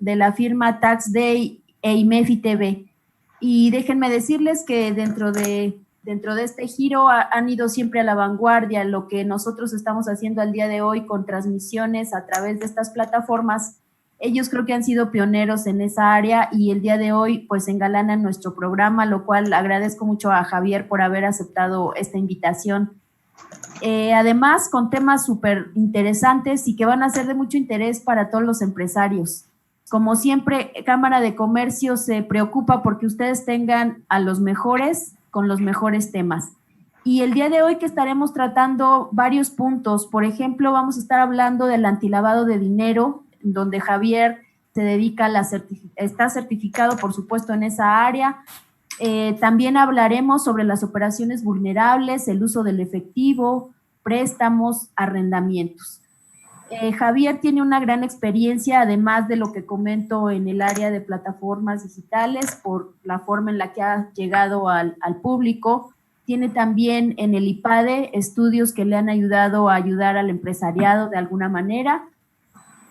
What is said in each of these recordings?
de la firma Tax Day e IMEFI TV. Y déjenme decirles que dentro de este giro han ido siempre a la vanguardia. Lo que nosotros estamos haciendo al día de hoy con transmisiones a través de estas plataformas, ellos creo que han sido pioneros en esa área y el día de hoy pues engalanan nuestro programa, lo cual agradezco mucho a Javier por haber aceptado esta invitación. Además, con temas súper interesantes y que van a ser de mucho interés para todos los empresarios. Como siempre, Cámara de Comercio se preocupa porque ustedes tengan a los mejores con los mejores temas. Y el día de hoy que estaremos tratando varios puntos, por ejemplo, vamos a estar hablando del antilavado de dinero, donde Javier se dedica está certificado, por supuesto, en esa área. También hablaremos sobre las operaciones vulnerables, el uso del efectivo, préstamos, arrendamientos. Javier tiene una gran experiencia, además de lo que comento en el área de plataformas digitales, por la forma en la que ha llegado al público. Tiene también en el IPADE estudios que le han ayudado a ayudar al empresariado de alguna manera.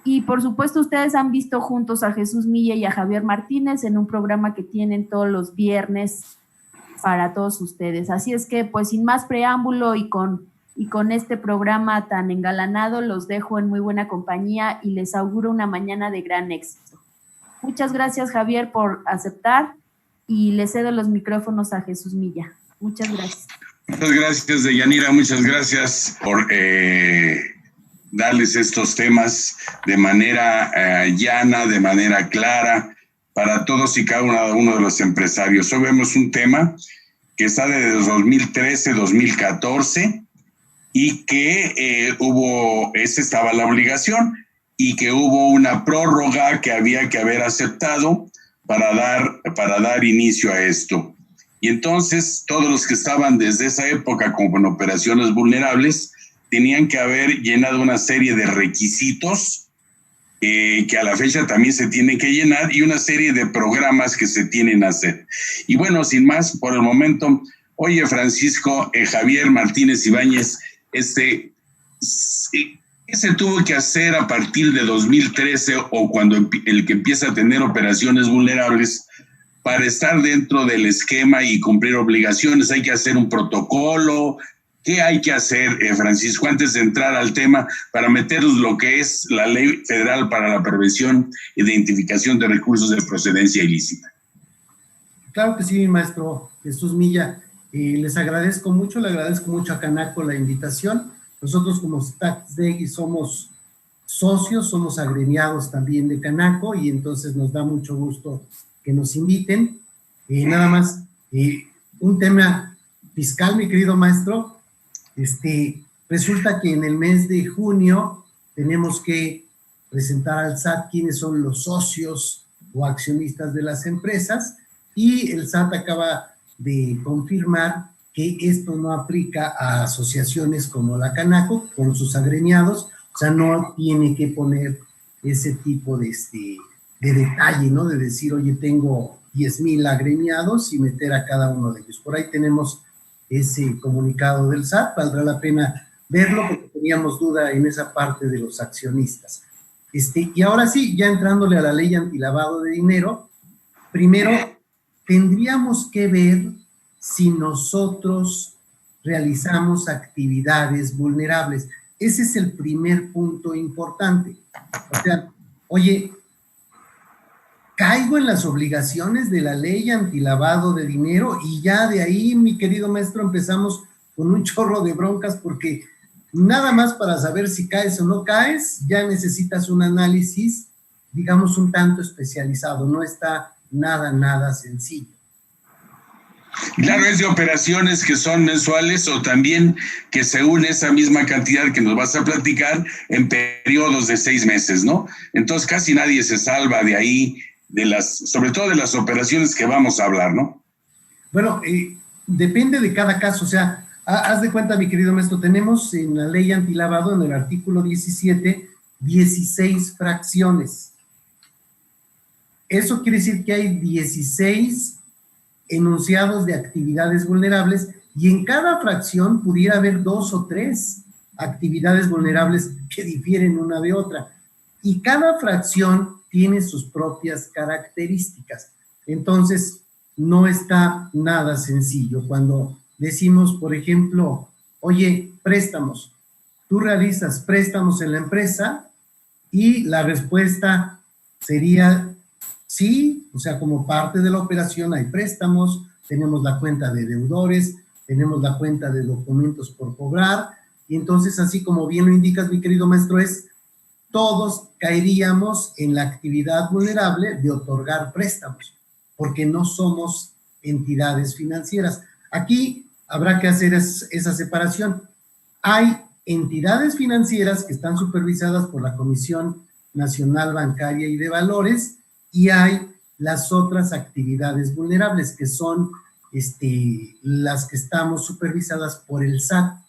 Y por supuesto ustedes han visto juntos a Jesús Milla y a Javier Martínez en un programa que tienen todos los viernes para todos ustedes. Así es que pues sin más preámbulo y con este programa tan engalanado los dejo en muy buena compañía y les auguro una mañana de gran éxito. Muchas gracias Javier por aceptar y le cedo los micrófonos a Jesús Milla. Muchas gracias. Muchas gracias, Deyanira, muchas gracias por darles estos temas de manera llana, de manera clara, para todos y cada uno de los empresarios. Hoy vemos un tema que está desde 2013, 2014, y que estaba la obligación, y que hubo una prórroga que había que haber aceptado para dar inicio a esto. Y entonces todos los que estaban desde esa época con operaciones vulnerables tenían que haber llenado una serie de requisitos que a la fecha también se tienen que llenar y una serie de programas que se tienen que hacer. Y bueno, sin más, por el momento, oye Francisco, Javier Martínez Ibáñez, ¿qué se tuvo que hacer a partir de 2013 o cuando el que empieza a tener operaciones vulnerables para estar dentro del esquema y cumplir obligaciones? ¿Hay que hacer un protocolo? ¿Qué hay que hacer, Francisco, antes de entrar al tema, para meternos lo que es la Ley Federal para la Prevención e Identificación de Recursos de Procedencia Ilícita? Claro que sí, maestro Jesús Milla. Les agradezco mucho, le agradezco mucho a Canaco la invitación. Nosotros como Tax Day somos socios, somos agremiados también de Canaco y entonces nos da mucho gusto que nos inviten. Nada más, un tema fiscal, mi querido maestro. Resulta que en el mes de junio tenemos que presentar al SAT quiénes son los socios o accionistas de las empresas y el SAT acaba de confirmar que esto no aplica a asociaciones como la Canaco con sus agremiados, o sea, no tiene que poner ese tipo de detalle, ¿no? De decir, oye, tengo 10,000 agremiados y meter a cada uno de ellos. Por ahí tenemos ese comunicado del SAT, valdrá la pena verlo porque teníamos duda en esa parte de los accionistas. Y ahora sí, ya entrándole a la ley antilavado de dinero, primero tendríamos que ver si nosotros realizamos actividades vulnerables. Ese es el primer punto importante. O sea, oye, caigo en las obligaciones de la ley antilavado de dinero y ya de ahí, mi querido maestro, empezamos con un chorro de broncas porque nada más para saber si caes o no caes, ya necesitas un análisis, digamos, un tanto especializado, no está nada sencillo. Claro, es de operaciones que son mensuales o también que se une esa misma cantidad que nos vas a platicar en periodos de 6 meses, ¿no? Entonces casi nadie se salva de ahí, sobre todo de las operaciones que vamos a hablar, ¿no? Bueno, depende de cada caso, o sea, haz de cuenta, mi querido maestro, tenemos en la ley antilavado, en el artículo 17, 16 fracciones. Eso quiere decir que hay 16 enunciados de actividades vulnerables y en cada fracción pudiera haber 2 o 3 actividades vulnerables que difieren una de otra. Y cada fracción tiene sus propias características. Entonces, no está nada sencillo. Cuando decimos, por ejemplo, oye, préstamos, tú realizas préstamos en la empresa y la respuesta sería sí, o sea, como parte de la operación hay préstamos, tenemos la cuenta de deudores, tenemos la cuenta de documentos por cobrar, y entonces, así como bien lo indicas, mi querido maestro, todos caeríamos en la actividad vulnerable de otorgar préstamos, porque no somos entidades financieras. Aquí habrá que hacer esa separación. Hay entidades financieras que están supervisadas por la Comisión Nacional Bancaria y de Valores, y hay las otras actividades vulnerables, que son las que estamos supervisadas por el SAT,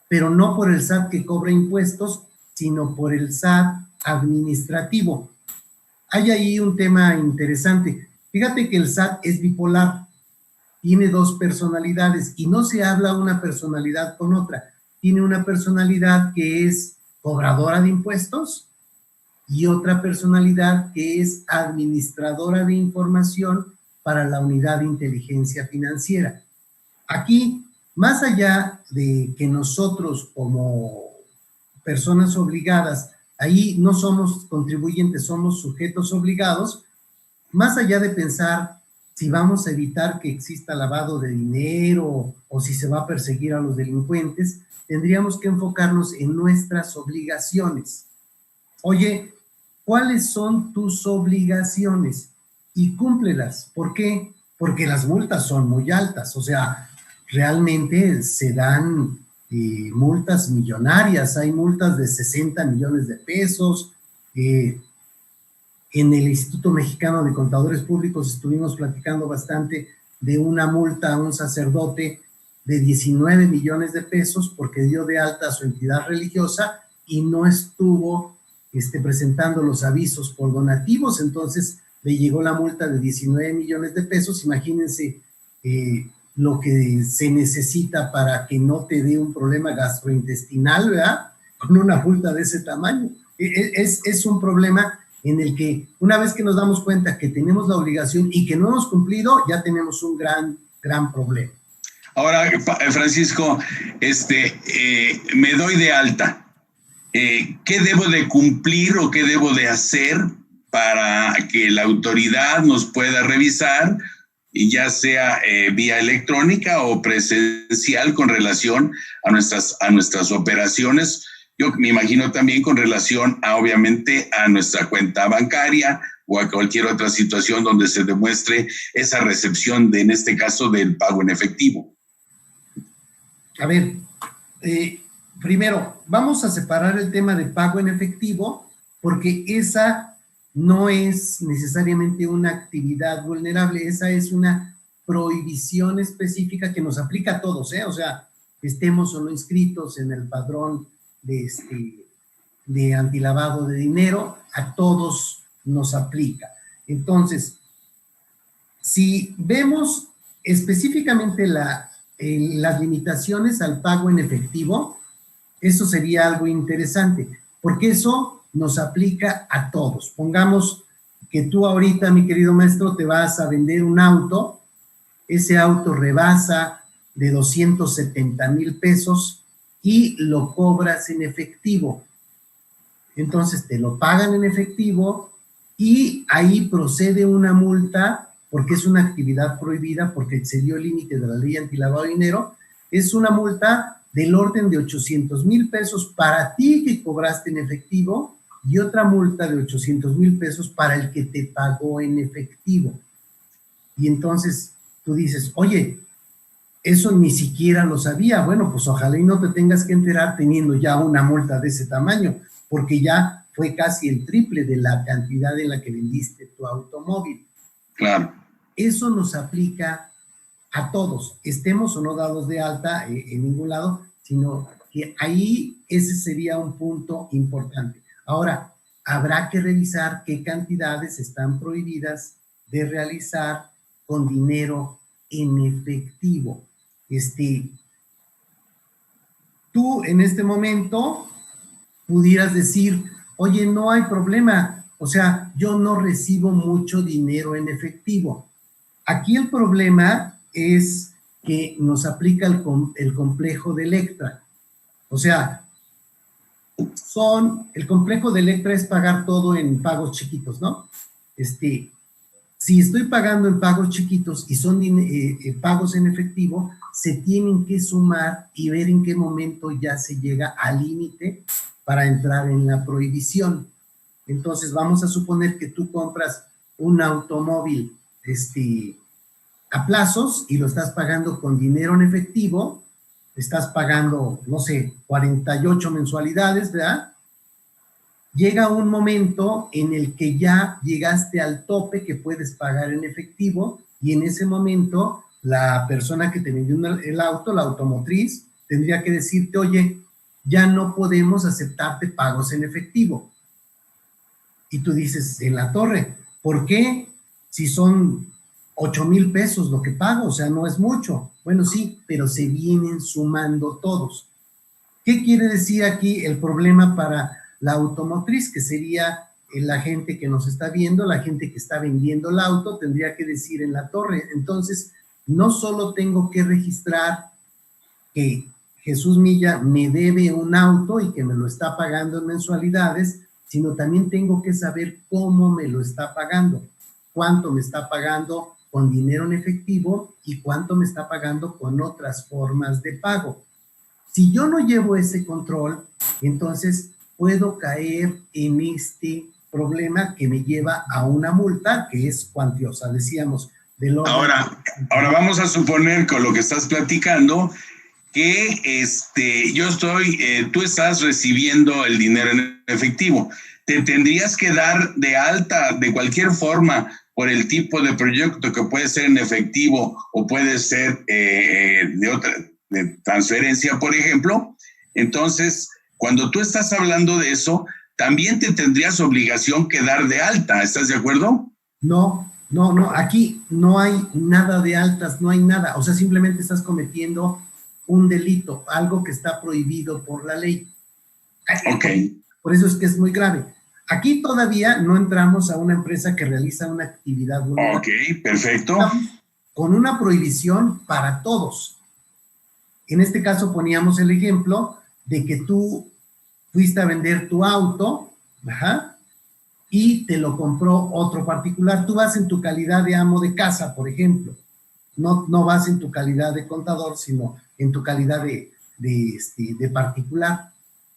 pero no por el SAT que cobra impuestos, sino por el SAT administrativo. Hay ahí un tema interesante. Fíjate que el SAT es bipolar, tiene dos personalidades y no se habla una personalidad con otra. Tiene una personalidad que es cobradora de impuestos y otra personalidad que es administradora de información para la unidad de inteligencia financiera. Aquí, más allá de que nosotros como personas obligadas, ahí no somos contribuyentes, somos sujetos obligados, más allá de pensar si vamos a evitar que exista lavado de dinero o si se va a perseguir a los delincuentes, tendríamos que enfocarnos en nuestras obligaciones. Oye, ¿cuáles son tus obligaciones? Y cúmplelas. ¿Por qué? Porque las multas son muy altas, o sea, realmente se dan multas millonarias, hay multas de 60 millones de pesos. En el Instituto Mexicano de Contadores Públicos estuvimos platicando bastante de una multa a un sacerdote de 19 millones de pesos porque dio de alta a su entidad religiosa y no estuvo presentando los avisos por donativos, entonces le llegó la multa de 19 millones de pesos. Imagínense lo que se necesita para que no te dé un problema gastrointestinal, ¿verdad? Con una multa de ese tamaño. Es un problema en el que una vez que nos damos cuenta que tenemos la obligación y que no hemos cumplido, ya tenemos un gran problema. Ahora, Francisco, me doy de alta. ¿Qué debo de cumplir o qué debo de hacer para que la autoridad nos pueda revisar, ya sea vía electrónica o presencial, con relación a nuestras operaciones? Yo me imagino también con relación obviamente a nuestra cuenta bancaria o a cualquier otra situación donde se demuestre esa recepción en este caso, del pago en efectivo. A ver, primero, vamos a separar el tema de pago en efectivo, porque esa no es necesariamente una actividad vulnerable, esa es una prohibición específica que nos aplica a todos, o sea, estemos o no inscritos en el padrón de antilavado de dinero, a todos nos aplica. Entonces, si vemos específicamente las limitaciones al pago en efectivo, eso sería algo interesante, porque eso nos aplica a todos. Pongamos que tú ahorita, mi querido maestro, te vas a vender un auto, ese auto rebasa de 270,000 pesos y lo cobras en efectivo. Entonces te lo pagan en efectivo y ahí procede una multa, porque es una actividad prohibida, porque excedió el límite de la ley antilavado de dinero. Es una multa del orden de 800,000 pesos para ti que cobraste en efectivo y otra multa de 800,000 pesos para el que te pagó en efectivo. Y entonces tú dices, oye, eso ni siquiera lo sabía. Bueno, pues ojalá y no te tengas que enterar teniendo ya una multa de ese tamaño, porque ya fue casi el triple de la cantidad en la que vendiste tu automóvil. Claro. Eso nos aplica a todos, estemos o no dados de alta en ningún lado, sino que ahí ese sería un punto importante. Ahora, habrá que revisar qué cantidades están prohibidas de realizar con dinero en efectivo. Tú en este momento pudieras decir, oye, no hay problema, O sea, yo no recibo mucho dinero en efectivo. Aquí el problema es que nos aplica el complejo de Electra. O sea, el complejo de Electra es pagar todo en pagos chiquitos, ¿no? Si estoy pagando en pagos chiquitos y son pagos en efectivo, se tienen que sumar y ver en qué momento ya se llega al límite para entrar en la prohibición. Entonces, vamos a suponer que tú compras un automóvil a plazos y lo estás pagando con dinero en efectivo, estás pagando, no sé, 48 mensualidades, ¿verdad? Llega un momento en el que ya llegaste al tope que puedes pagar en efectivo y en ese momento la persona que te vendió el auto, la automotriz, tendría que decirte, oye, ya no podemos aceptarte pagos en efectivo. Y tú dices, en la torre, ¿por qué? Si son 8,000 pesos lo que pago, o sea, no es mucho. Bueno, sí, pero se vienen sumando todos. ¿Qué quiere decir aquí el problema para la automotriz? Que sería la gente que nos está viendo, la gente que está vendiendo el auto, tendría que decir en la torre. Entonces, no solo tengo que registrar que Jesús Milla me debe un auto y que me lo está pagando en mensualidades, sino también tengo que saber cómo me lo está pagando, cuánto me está pagando con dinero en efectivo y cuánto me está pagando con otras formas de pago. Si yo no llevo ese control, entonces puedo caer en este problema que me lleva a una multa que es cuantiosa, decíamos. Ahora vamos a suponer con lo que estás platicando que tú estás recibiendo el dinero en efectivo. Te tendrías que dar de alta de cualquier forma por el tipo de proyecto que puede ser en efectivo o puede ser de transferencia, por ejemplo. Entonces, cuando tú estás hablando de eso, también te tendrías obligación que dar de alta. ¿Estás de acuerdo? No, aquí no hay nada de altas, no hay nada. O sea, simplemente estás cometiendo un delito, algo que está prohibido por la ley. Ok. Por eso es que es muy grave. Aquí todavía no entramos a una empresa que realiza una actividad vulnerable. Ok, perfecto. Estamos con una prohibición para todos. En este caso poníamos el ejemplo de que tú fuiste a vender tu auto, y te lo compró otro particular. Tú vas en tu calidad de amo de casa, por ejemplo. No vas en tu calidad de contador, sino en tu calidad de particular.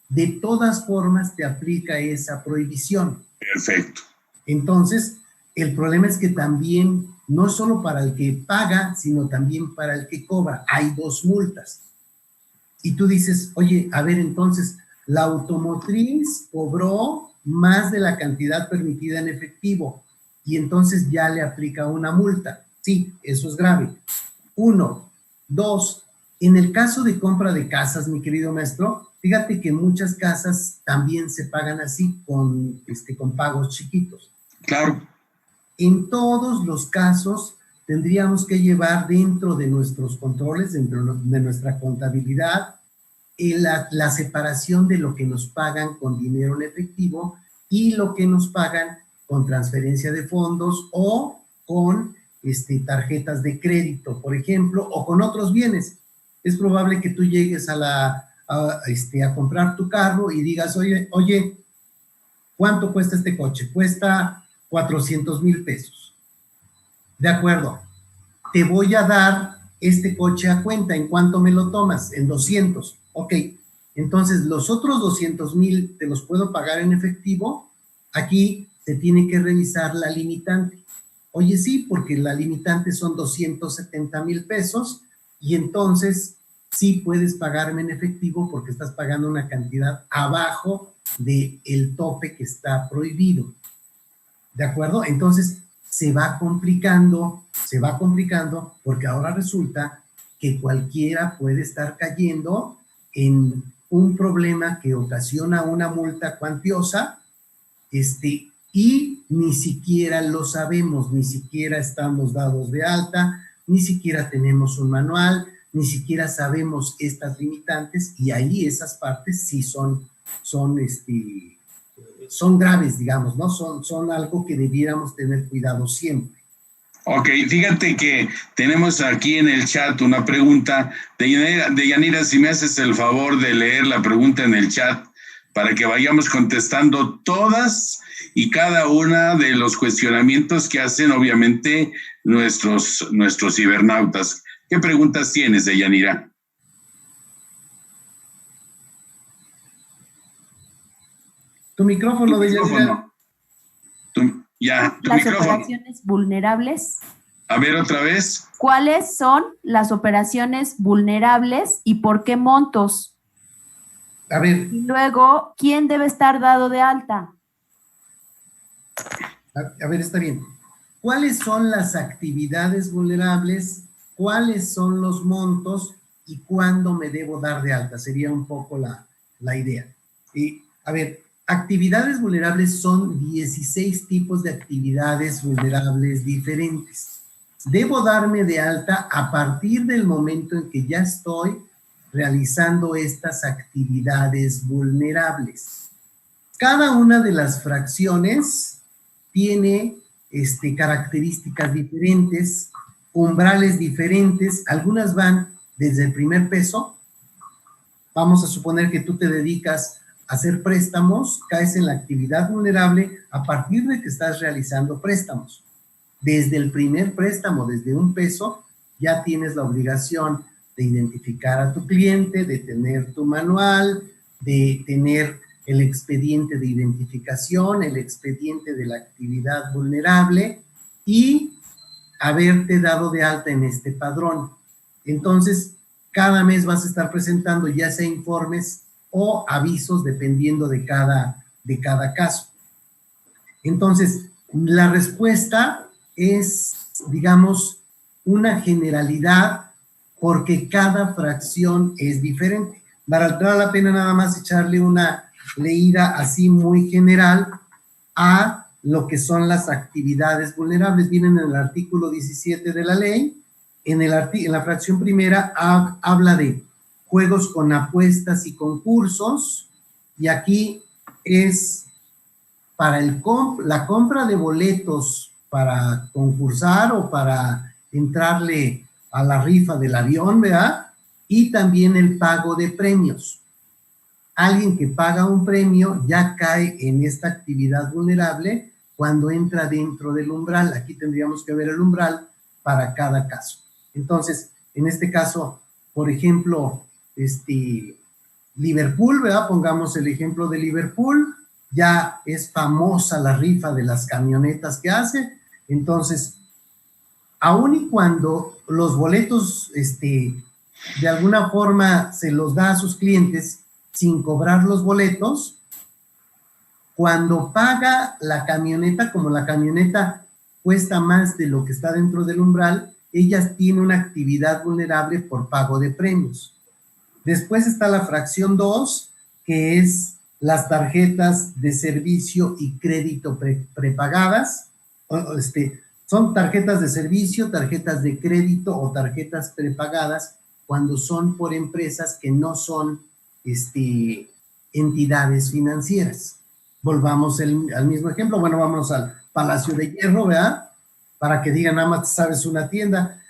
De todas formas te aplica esa prohibición. Perfecto. Entonces, el problema es que también, no solo para el que paga, sino también para el que cobra. Hay 2 multas. Y tú dices, oye, a ver, entonces, la automotriz cobró más de la cantidad permitida en efectivo y entonces ya le aplica una multa. Sí, eso es grave. 1. 2. En el caso de compra de casas, mi querido maestro, fíjate que muchas casas también se pagan así con pagos chiquitos. Claro. En todos los casos tendríamos que llevar dentro de nuestros controles, dentro de nuestra contabilidad, la separación de lo que nos pagan con dinero en efectivo y lo que nos pagan con transferencia de fondos o con tarjetas de crédito, por ejemplo, o con otros bienes. Es probable que tú llegues a comprar tu carro y digas, oye, ¿cuánto cuesta este coche? Cuesta 400,000 pesos. De acuerdo, te voy a dar este coche a cuenta. ¿En cuánto me lo tomas? En 200. Ok, entonces los otros 200,000 te los puedo pagar en efectivo. Aquí se tiene que revisar la limitante. Oye, sí, porque la limitante son 270,000 pesos y entonces sí puedes pagarme en efectivo porque estás pagando una cantidad abajo del tope que está prohibido. ¿De acuerdo? Entonces se va complicando porque ahora resulta que cualquiera puede estar cayendo en un problema que ocasiona una multa cuantiosa, y ni siquiera lo sabemos, ni siquiera estamos dados de alta, ni siquiera tenemos un manual, ni siquiera sabemos estas limitantes, y ahí esas partes sí son son graves, digamos, ¿no? Son algo que debiéramos tener cuidado siempre. Ok, fíjate que tenemos aquí en el chat una pregunta de Yanira, si me haces el favor de leer la pregunta en el chat para que vayamos contestando todas y cada una de los cuestionamientos que hacen obviamente nuestros cibernautas. ¿Qué preguntas tienes, Yanira? Tu micrófono, Deyanira. Tu las micrófono. Operaciones vulnerables. A ver, otra vez. ¿Cuáles son las operaciones vulnerables y por qué montos? A ver. Y luego, ¿quién debe estar dado de alta? A ver, está bien. ¿Cuáles son las actividades vulnerables? ¿Cuáles son los montos? ¿Y cuándo me debo dar de alta? Sería un poco la idea. A ver, actividades vulnerables son 16 tipos de actividades vulnerables diferentes. Debo darme de alta a partir del momento en que ya estoy realizando estas actividades vulnerables. Cada una de las fracciones tiene características diferentes, umbrales diferentes, algunas van desde el primer peso. Vamos a suponer que tú te dedicas a hacer préstamos, caes en la actividad vulnerable a partir de que estás realizando préstamos. Desde el primer préstamo, desde un peso, ya tienes la obligación de identificar a tu cliente, de tener tu manual, de tener el expediente de identificación, el expediente de la actividad vulnerable y haberte dado de alta en este padrón. Entonces, cada mes vas a estar presentando ya sea informes o avisos dependiendo de cada caso. Entonces, la respuesta es, digamos, una generalidad porque cada fracción es diferente. Valdrá la pena nada más echarle una leída así muy general a lo que son las actividades vulnerables. Vienen en el artículo 17 de la ley. En la fracción primera habla de juegos con apuestas y concursos, y aquí es para la compra de boletos para concursar o para entrarle a la rifa del avión, ¿verdad? Y también el pago de premios. Alguien que paga un premio ya cae en esta actividad vulnerable cuando entra dentro del umbral. Aquí tendríamos que ver el umbral para cada caso. Entonces, en este caso, por ejemplo, Liverpool, ¿verdad? Pongamos el ejemplo de Liverpool. Ya es famosa la rifa de las camionetas que hace. Entonces, aun y cuando los boletos, de alguna forma se los da a sus clientes sin cobrar los boletos, cuando paga la camioneta, como la camioneta cuesta más de lo que está dentro del umbral, ella tiene una actividad vulnerable por pago de premios. Después está la fracción 2, que es las tarjetas de servicio y crédito prepagadas. Son tarjetas de servicio, tarjetas de crédito o tarjetas prepagadas cuando son por empresas que no son entidades financieras. Volvamos al mismo ejemplo. Bueno, vamos al Palacio de Hierro, ¿verdad? Para que digan, nada más te sabes una tienda.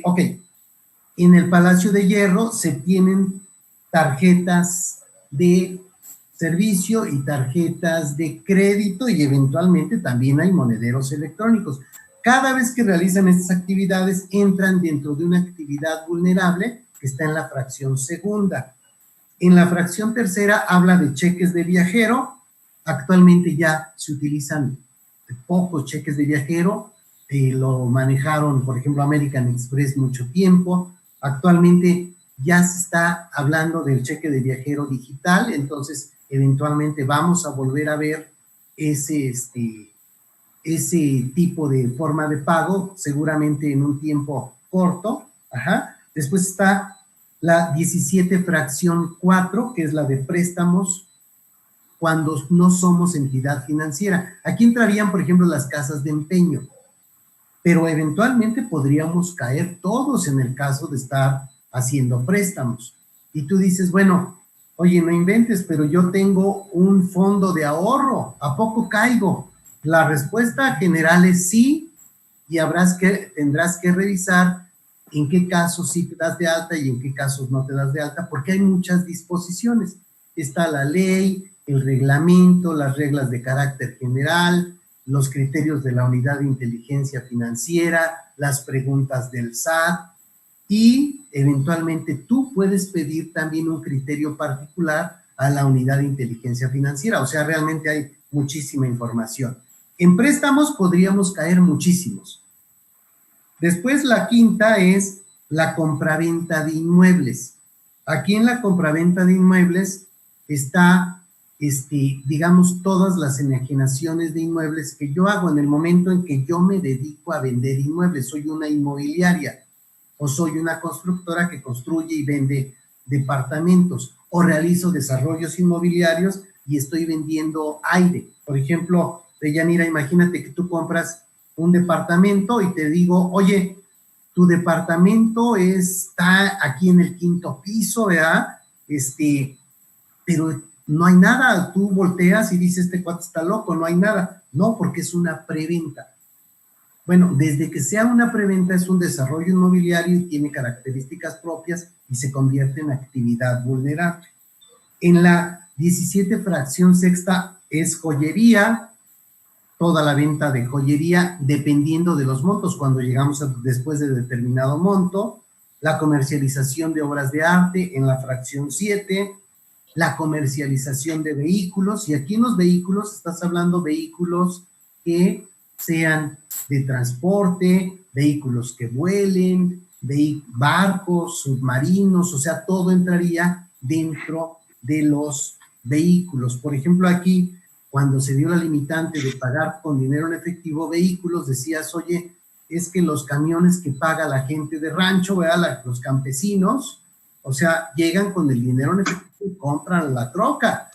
Ok, en el Palacio de Hierro se tienen tarjetas de servicio y tarjetas de crédito y eventualmente también hay monederos electrónicos. Cada vez que realizan estas actividades entran dentro de una actividad vulnerable que está en la fracción segunda. En la fracción tercera habla de cheques de viajero. Actualmente ya se utilizan pocos cheques de viajero. Lo manejaron, por ejemplo, American Express mucho tiempo. Actualmente ya se está hablando del cheque de viajero digital, entonces eventualmente vamos a volver a ver ese tipo de forma de pago, seguramente en un tiempo corto. Después está la 17 fracción 4, que es la de préstamos cuando no somos entidad financiera. Aquí entrarían, por ejemplo, las casas de empeño, pero eventualmente podríamos caer todos en el caso de estar haciendo préstamos. Y tú dices, bueno, Oye, no inventes, pero yo tengo un fondo de ahorro, ¿a poco caigo? La respuesta general es sí, y tendrás que revisar en qué casos sí te das de alta y en qué casos no te das de alta, porque hay muchas disposiciones. Está la ley, el reglamento, las reglas de carácter general, los criterios de la Unidad de Inteligencia Financiera, las preguntas del SAT, y eventualmente tú puedes pedir también un criterio particular a la Unidad de Inteligencia Financiera. O sea, realmente hay muchísima información. En préstamos podríamos caer muchísimos. Después la quinta es la compraventa de inmuebles. Aquí en la compraventa de inmuebles está, digamos, todas las enajenaciones de inmuebles que yo hago en el momento en que yo me dedico a vender inmuebles. Soy una inmobiliaria o soy una constructora que construye y vende departamentos, o realizo desarrollos inmobiliarios y estoy vendiendo aire. Por ejemplo, Deyanira, imagínate que tú compras un departamento y te digo, oye, tu departamento está aquí en el 5º piso, ¿verdad? Pero no hay nada. Tú volteas y dices, este cuate está loco, no hay nada. No, porque es una preventa. Bueno, desde que sea una preventa es un desarrollo inmobiliario y tiene características propias y se convierte en actividad vulnerable. En la 17 fracción sexta es joyería, toda la venta de joyería dependiendo de los montos, cuando llegamos después de determinado monto, la comercialización de obras de arte en la fracción 7, la comercialización de vehículos, y aquí en los vehículos estás hablando vehículos que sean de transporte, vehículos que vuelen, barcos, submarinos, o sea, todo entraría dentro de los vehículos. Por ejemplo, aquí, cuando se dio la limitante de pagar con dinero en efectivo vehículos, decías, oye, es que los camiones que paga la gente de rancho, ¿verdad? Los campesinos, o sea, llegan con el dinero en efectivo y compran la troca,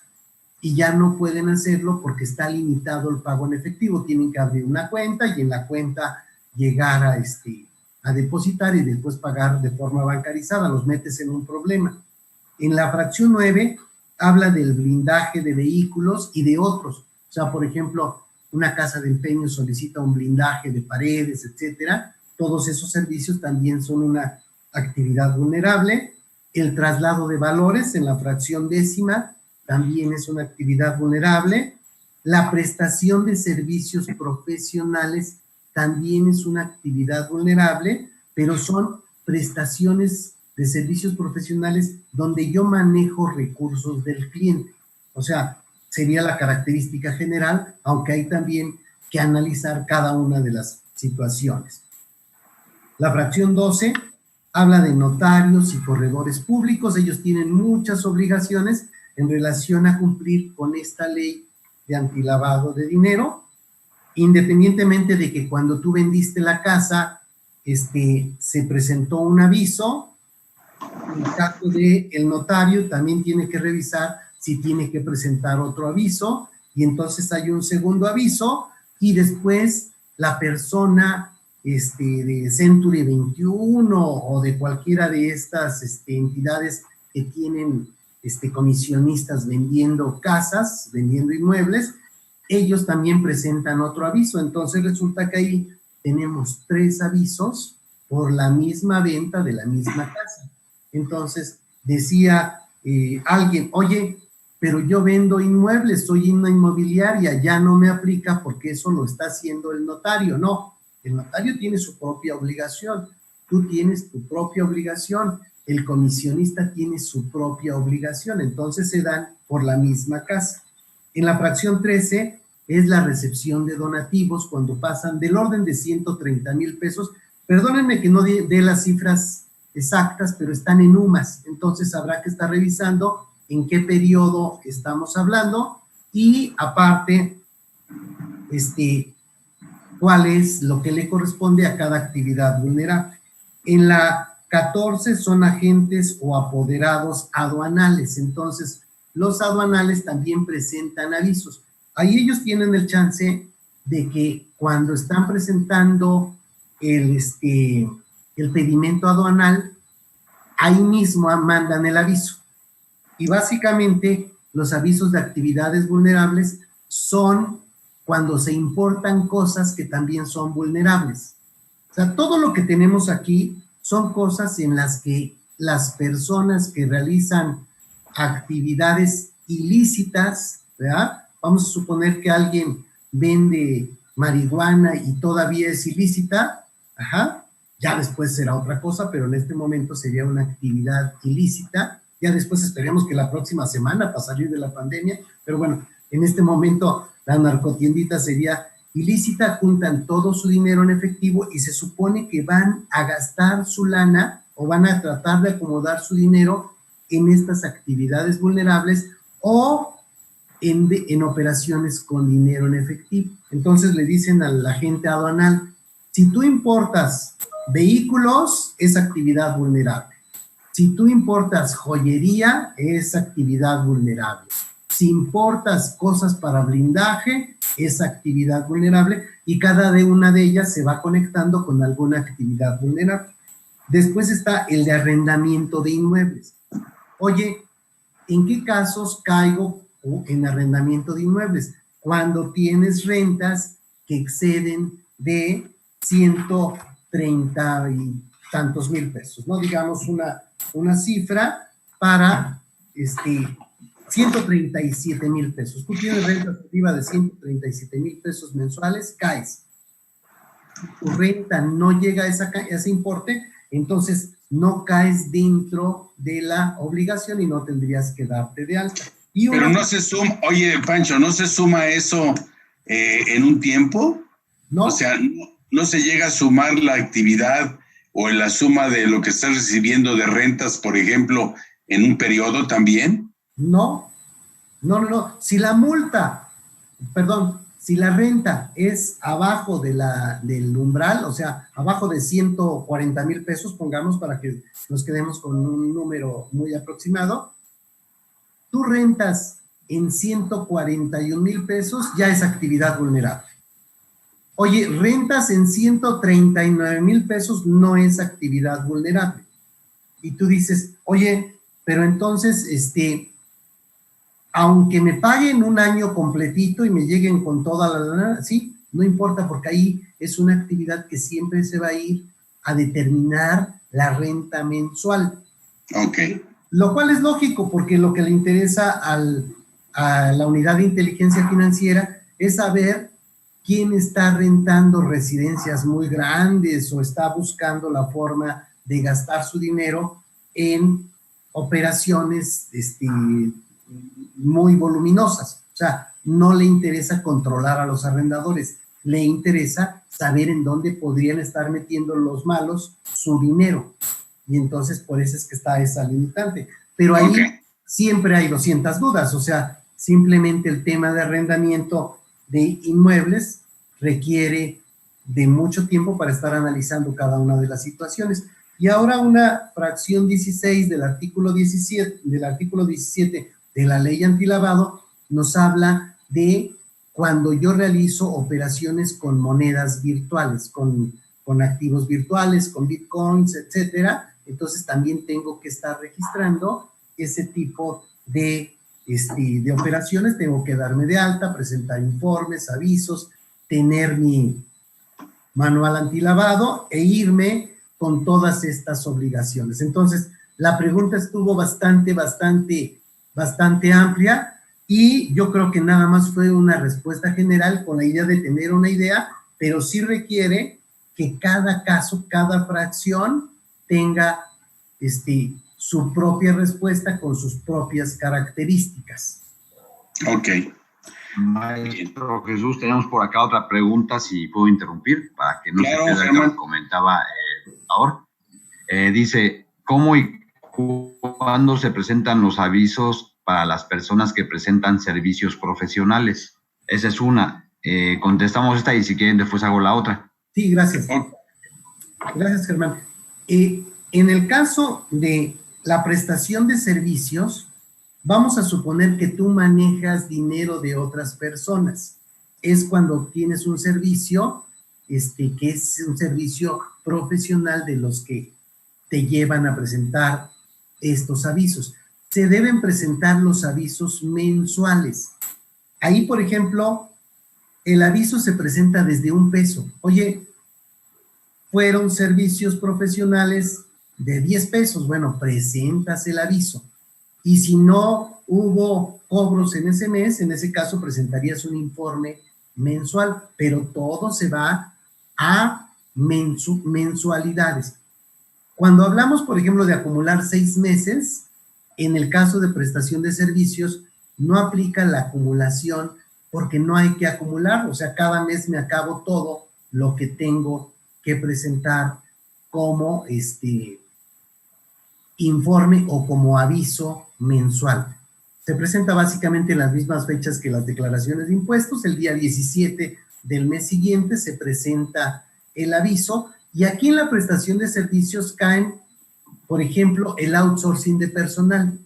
y ya no pueden hacerlo porque está limitado el pago en efectivo. Tienen que abrir una cuenta y en la cuenta llegar a depositar y después pagar de forma bancarizada. Los metes en un problema. En la fracción 9 habla del blindaje de vehículos y de otros. O sea, por ejemplo, una casa de empeño solicita un blindaje de paredes, etcétera. Todos esos servicios también son una actividad vulnerable. El traslado de valores en la fracción 10ª también es una actividad vulnerable. La prestación de servicios profesionales también es una actividad vulnerable, pero son prestaciones de servicios profesionales donde yo manejo recursos del cliente. O sea, sería la característica general, aunque hay también que analizar cada una de las situaciones. La fracción 12 habla de notarios y corredores públicos. Ellos tienen muchas obligaciones en relación a cumplir con esta ley de antilavado de dinero, independientemente de que cuando tú vendiste la casa, se presentó un aviso. En el caso del notario también tiene que revisar si tiene que presentar otro aviso, y entonces hay un segundo aviso, y después la persona de Century 21 o de cualquiera de estas entidades que tienen comisionistas vendiendo casas, vendiendo inmuebles, ellos también presentan otro aviso. Entonces resulta que ahí tenemos 3 avisos por la misma venta de la misma casa. Entonces decía alguien, oye, pero yo vendo inmuebles, soy una inmobiliaria, ya no me aplica porque eso lo está haciendo el notario. No, el notario tiene su propia obligación, tú tienes tu propia obligación, el comisionista tiene su propia obligación, entonces se dan por la misma casa. En la fracción 13 es la recepción de donativos cuando pasan del orden de 130,000 pesos. Perdónenme que no dé las cifras exactas, pero están en UMAS, entonces habrá que estar revisando en qué periodo estamos hablando y aparte, cuál es lo que le corresponde a cada actividad vulnerable. En la 14 son agentes o apoderados aduanales, entonces los aduanales también presentan avisos. Ahí ellos tienen el chance de que cuando están presentando el pedimento aduanal, ahí mismo mandan el aviso. Y básicamente los avisos de actividades vulnerables son cuando se importan cosas que también son vulnerables. O sea, todo lo que tenemos aquí son cosas en las que las personas que realizan actividades ilícitas, ¿verdad? Vamos a suponer que alguien vende marihuana y todavía es ilícita, ajá, ya después será otra cosa, pero en este momento sería una actividad ilícita. Ya después esperemos que la próxima semana para salir de la pandemia, pero bueno, en este momento la narcotiendita sería ilícita, juntan todo su dinero en efectivo y se supone que van a gastar su lana o van a tratar de acomodar su dinero en estas actividades vulnerables o en operaciones con dinero en efectivo. Entonces le dicen al agente aduanal, si tú importas vehículos, es actividad vulnerable. Si tú importas joyería, es actividad vulnerable. Si importas cosas para blindaje, es actividad vulnerable y cada una de ellas se va conectando con alguna actividad vulnerable. Después está el de arrendamiento de inmuebles. Oye, ¿en qué casos caigo en arrendamiento de inmuebles? Cuando tienes rentas que exceden de 130 y tantos mil pesos, ¿no? Digamos una cifra para 137 mil pesos. Tú tienes rentas arriba de 137 mil pesos mensuales, caes. Tu renta no llega a ese importe, entonces no caes dentro de la obligación y no tendrías que darte de alta. Pero no se suma, oye Pancho, ¿no se suma eso en un tiempo? No. O sea, ¿no se llega a sumar la actividad o la suma de lo que estás recibiendo de rentas, por ejemplo, en un periodo también? No. Si la renta es abajo del umbral, o sea, abajo de 140 mil pesos, pongamos para que nos quedemos con un número muy aproximado, tú rentas en 141 mil pesos, ya es actividad vulnerable. Oye, rentas en 139 mil pesos, no es actividad vulnerable. Y tú dices, oye, pero entonces, aunque me paguen un año completito y me lleguen con toda la lana, sí, no importa, porque ahí es una actividad que siempre se va a ir a determinar la renta mensual. Ok. Lo cual es lógico, porque lo que le interesa a la unidad de inteligencia financiera es saber quién está rentando residencias muy grandes o está buscando la forma de gastar su dinero en operaciones muy voluminosas. O sea, no le interesa controlar a los arrendadores, le interesa saber en dónde podrían estar metiendo los malos su dinero. Y entonces por eso es que está esa limitante. Pero ahí siempre hay 200 dudas, o sea, simplemente el tema de arrendamiento de inmuebles requiere de mucho tiempo para estar analizando cada una de las situaciones. Y ahora una fracción 16 del artículo 17 de la ley antilavado nos habla de cuando yo realizo operaciones con monedas virtuales, con activos virtuales, con bitcoins, etcétera. Entonces también tengo que estar registrando ese tipo de operaciones. Tengo que darme de alta, presentar informes, avisos, tener mi manual antilavado e irme con todas estas obligaciones. Entonces, la pregunta estuvo bastante amplia y yo creo que nada más fue una respuesta general con la idea de tener una idea, pero sí requiere que cada caso, cada fracción tenga su propia respuesta con sus propias características. Ok. Maestro Jesús, tenemos por acá otra pregunta, si puedo interrumpir, para que no se pierda lo que comentaba el doctor. Dice, ¿cómo y cuándo se presentan los avisos para las personas que presentan servicios profesionales? Esa es una. Contestamos esta y si quieren después hago la otra. Sí, gracias. Gracias, Germán. En el caso de la prestación de servicios, vamos a suponer que tú manejas dinero de otras personas. Es cuando tienes un servicio, que es un servicio profesional de los que te llevan a presentar estos avisos. se deben presentar los avisos mensuales. Ahí, por ejemplo, el aviso se presenta desde $1. Oye, fueron servicios profesionales de $10. Bueno, presentas el aviso. Y si no hubo cobros en ese mes, en ese caso presentarías un informe mensual, pero todo se va a mensualidades. Cuando hablamos, por ejemplo, de acumular 6 meses, en el caso de prestación de servicios, no aplica la acumulación porque no hay que acumular, o sea, cada mes me acabo todo lo que tengo que presentar como informe o como aviso mensual. Se presenta básicamente en las mismas fechas que las declaraciones de impuestos. El día 17 del mes siguiente se presenta el aviso, y aquí en la prestación de servicios caen, por ejemplo, el outsourcing de personal,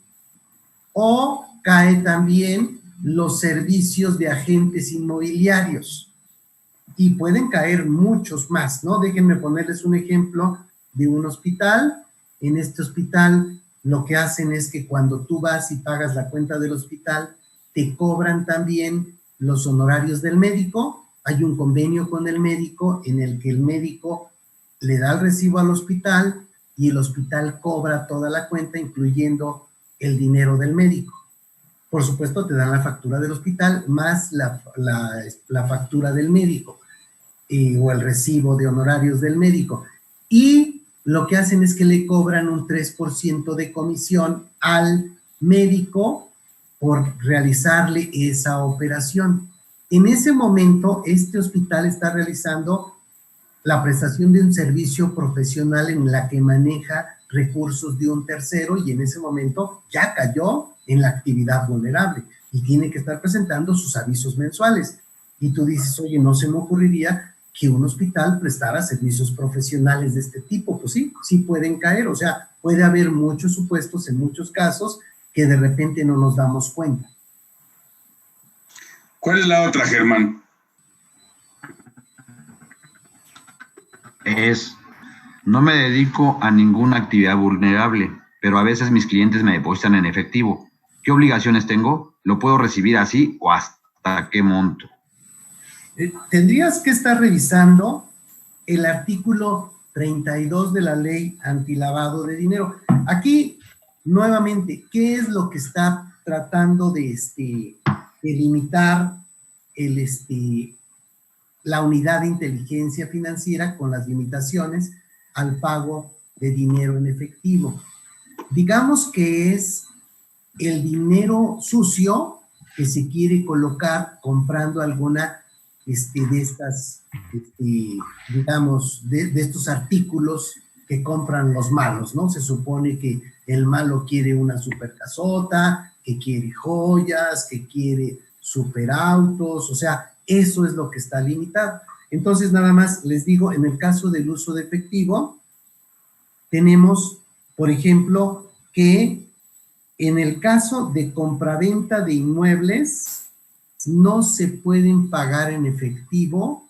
o cae también los servicios de agentes inmobiliarios, y pueden caer muchos más, ¿no? Déjenme ponerles un ejemplo de un hospital. En este hospital lo que hacen es que cuando tú vas y pagas la cuenta del hospital, te cobran también los honorarios del médico. Hay un convenio con el médico en el que el médico le da el recibo al hospital y el hospital cobra toda la cuenta, incluyendo el dinero del médico. Por supuesto, te dan la factura del hospital más la factura del médico o el recibo de honorarios del médico. Y lo que hacen es que le cobran un 3% de comisión al médico por realizarle esa operación. En ese momento, este hospital está realizando la prestación de un servicio profesional en la que maneja recursos de un tercero, y en ese momento ya cayó en la actividad vulnerable y tiene que estar presentando sus avisos mensuales. Y tú dices, oye, no se me ocurriría que un hospital prestara servicios profesionales de este tipo. Pues sí, sí pueden caer, o sea, puede haber muchos supuestos en muchos casos que de repente no nos damos cuenta. ¿Cuál es la otra, Germán? No me dedico a ninguna actividad vulnerable, pero a veces mis clientes me depositan en efectivo. ¿Qué obligaciones tengo? ¿Lo puedo recibir así o hasta qué monto? Tendrías que estar revisando el artículo 32 de la ley antilavado de dinero. Aquí, nuevamente, ¿qué es lo que está tratando de limitar la unidad de inteligencia financiera con las limitaciones al pago de dinero en efectivo? Digamos que es el dinero sucio que se quiere colocar comprando alguna de estas, digamos, de estos artículos que compran los malos, ¿no? Se supone que el malo quiere una super casota, que quiere joyas, que quiere superautos, o sea, eso es lo que está limitado. Entonces, nada más les digo, en el caso del uso de efectivo, tenemos, por ejemplo, que en el caso de compraventa de inmuebles, no se pueden pagar en efectivo